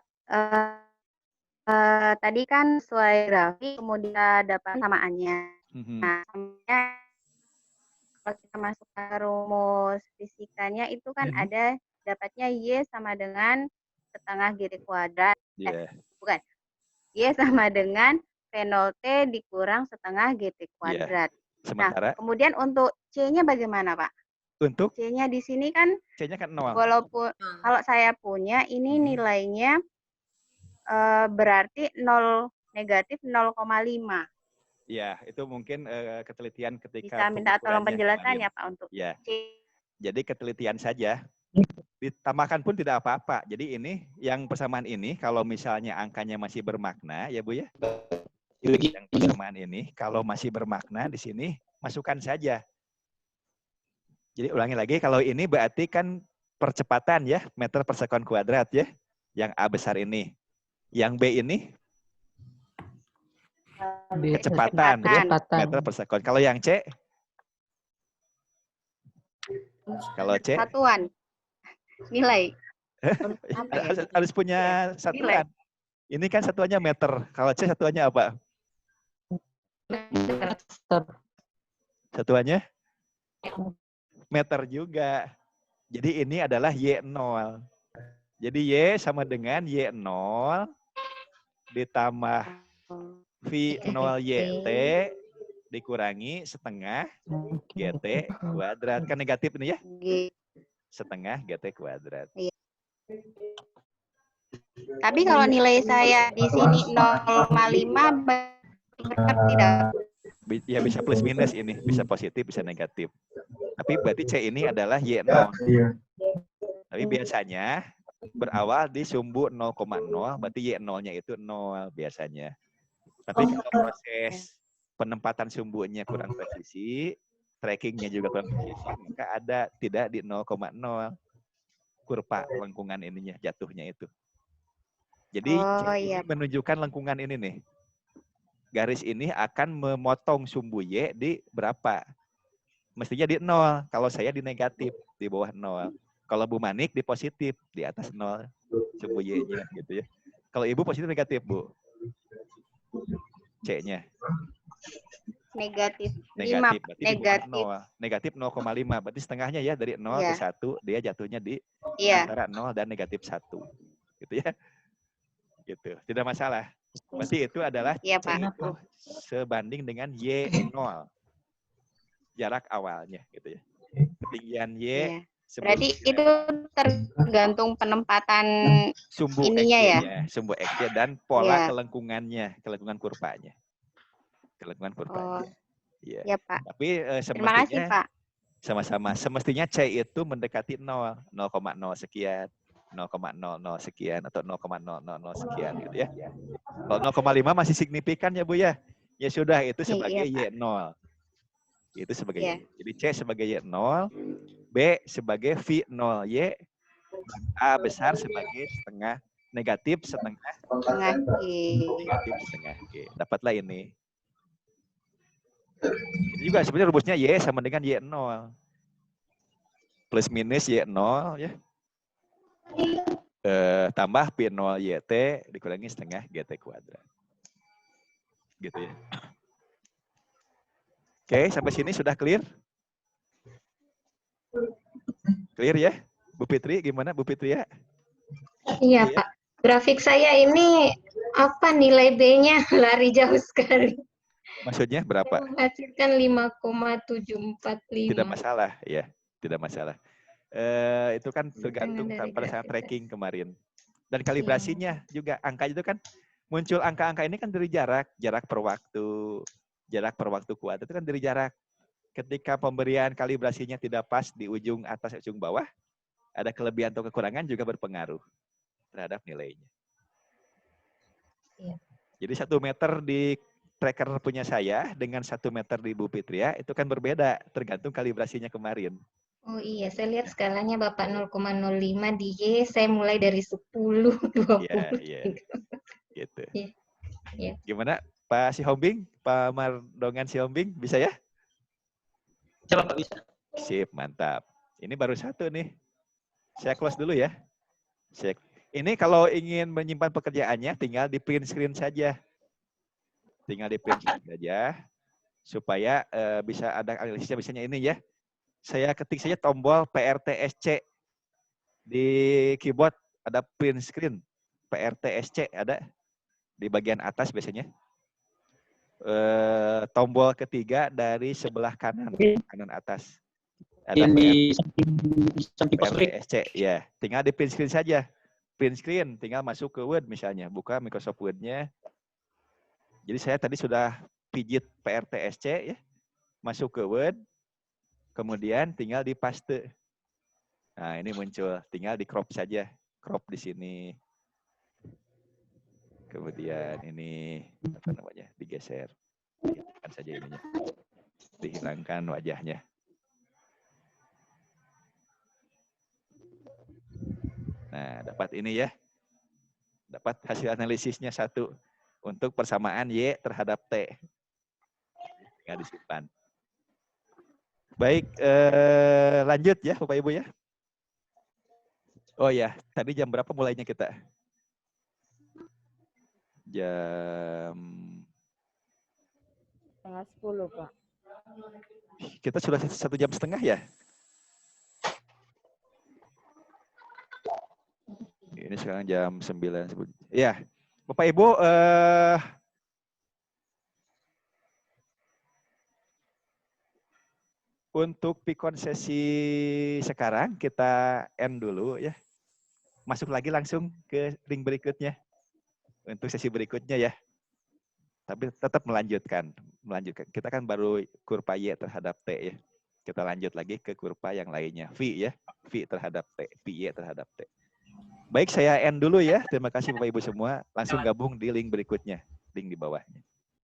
tadi kan sesuai grafik, kemudian dapat samaannya. Nah, kalau kita masuk ke rumus fisikanya, itu kan ada dapatnya Y sama dengan setengah GT kuadrat. Bukan. Y sama dengan fenol T dikurang setengah GT kuadrat.
Sementara,
nah, kemudian untuk C-nya bagaimana, Pak?
Untuk
C-nya di sini kan,
C-nya kan 0.
Walaupun kalau saya punya, ini nilainya berarti 0 negatif 0,5.
Ya, itu mungkin ketelitian ketika...
Bisa minta tolong penjelasannya, Pak, untuk
ya.
C.
Jadi ketelitian saja. Ditambahkan pun tidak apa-apa. Jadi ini, yang persamaan ini, kalau misalnya angkanya masih bermakna, ya Bu ya. Yang persamaan ini, kalau masih bermakna di sini, masukkan saja. Jadi ulangi lagi, kalau ini berarti kan percepatan ya, meter per sekon kuadrat ya. Yang A besar ini. Yang B ini? Kecepatan ya, meter per sekon. Kalau yang C? Kalau C?
Satuan. Nilai.
Harus punya satuan. Ini kan satuannya meter. Kalau C satuannya apa? Satuannya? Meter juga. Jadi ini adalah Y0. Jadi Y sama dengan Y0 ditambah V0YT dikurangi setengah GT kuadrat. Kan negatif ini ya? Setengah GT kuadrat.
Tapi kalau nilai saya di sini 0,5 benar tidak?
Ya bisa plus minus ini, bisa positif, bisa negatif. Tapi berarti C ini adalah Y0. Tapi biasanya berawal di sumbu 0,0, berarti Y0-nya itu 0 biasanya. Tapi kalau proses penempatan sumbunya kurang presisi, trackingnya juga kurang presisi, maka ada tidak di 0,0 kurva lengkungan ininya, jatuhnya itu. Jadi ini menunjukkan lengkungan ini nih. Garis ini akan memotong sumbu Y di berapa? mestinya di 0. Kalau saya di negatif, di bawah 0. Kalau Bu Manik di positif, di atas 0. Sumbu Y-nya gitu ya. Kalau Ibu positif negatif, Bu? C-nya.
Negatif.
Negatif. Berarti
Negatif.
di bawah 0. Negatif 0,5. Berarti setengahnya ya, dari 0 ke 1. Dia jatuhnya di antara 0 dan negatif 1. Gitu ya. Gitu. Tidak masalah. Berarti itu adalah C itu sebanding dengan Y0. Jarak awalnya gitu ya. Ketinggian Y.
Berarti itu tergantung penempatan
sumbu
ininya ya.
Sumbu X dan pola kelengkungannya, kelengkungan kurvanya. Kelengkungan kurvanya.
Iya, Pak.
Tapi
terima kasih, Pak.
Sama-sama. Semestinya C itu mendekati 0, 0,0 sekian, 0,00 sekian atau 0,000 sekian gitu ya. Kalau 0,5 masih signifikan ya Bu ya. Ya sudah itu sebagai Y0. Itu sebagai Y. Jadi C sebagai Y0, B sebagai V0 Y, dan A besar sebagai setengah negatif setengah negatif setengah G. Dapatlah ini. Ini juga sebenarnya rumusnya Y sama dengan Y0. Plus minus Y0 ya. Tambah P0 YT dikurangi setengah GT kuadrat. Gitu ya. Oke, sampai sini sudah clear? Clear ya? Bu Fitri, gimana Bu Fitri ya?
Iya, Pak. Grafik saya ini apa nilai B-nya lari jauh sekali.
Maksudnya berapa?
Menghasilkan 5,745.
Tidak masalah, ya. Tidak masalah. Itu kan tergantung pada saat tracking kemarin. Dan kalibrasinya juga. Angka itu kan muncul angka-angka ini kan dari jarak per waktu. Jarak per waktu kuadrat itu kan dari jarak. Ketika pemberian kalibrasinya tidak pas di ujung atas ujung bawah, ada kelebihan atau kekurangan juga berpengaruh terhadap nilainya.
Iya.
Jadi 1 meter di tracker punya saya dengan 1 meter di Bu Fitria itu kan berbeda tergantung kalibrasinya kemarin.
Oh iya, saya lihat skalanya Bapak 0,05 di Y, saya mulai dari 10, 20.
Iya. Gitu.
Iya.
Gimana Pak Sihombing? Pak Mardongan Sihombing, bisa ya?
Coba Pak, bisa.
Sip, mantap. Ini baru 1 nih. Saya close dulu ya. Ini kalau ingin menyimpan pekerjaannya, tinggal di print screen saja. Tinggal di print screen saja. Supaya bisa ada analisisnya, misalnya ini ya. Saya ketik saja tombol PRTSC. Di keyboard ada print screen. PRTSC ada. Di bagian atas biasanya. Tombol ketiga dari sebelah kanan atas ada PRTSC ya, tinggal di print screen saja. Print screen tinggal masuk ke Word misalnya, buka Microsoft Word-nya. Jadi saya tadi sudah pijit PRTSC ya, masuk ke Word, kemudian tinggal di paste. Nah ini muncul, tinggal di crop saja, crop di sini. Kemudian ini apa namanya digeser, dihilangkan saja ininya, dihilangkan wajahnya. Nah dapat ini ya, dapat hasil analisisnya 1 untuk persamaan Y terhadap T. Tinggal disimpan. Baik, lanjut ya Bapak Ibu ya. Oh ya, tadi jam berapa mulainya kita? Jam
9:30, Pak.
Kita sudah 1,5 jam ya? Ini sekarang jam 9. Ya, Bapak Ibu, untuk Pikon sesi sekarang kita end dulu ya. Masuk lagi langsung ke link berikutnya. Untuk sesi berikutnya ya. Tapi tetap melanjutkan. Kita kan baru kurva Y terhadap T ya. Kita lanjut lagi ke kurva yang lainnya. V ya. V terhadap T. V Y terhadap T. Baik, saya end dulu ya. Terima kasih Bapak Ibu semua. Langsung gabung di link berikutnya. Link di bawahnya.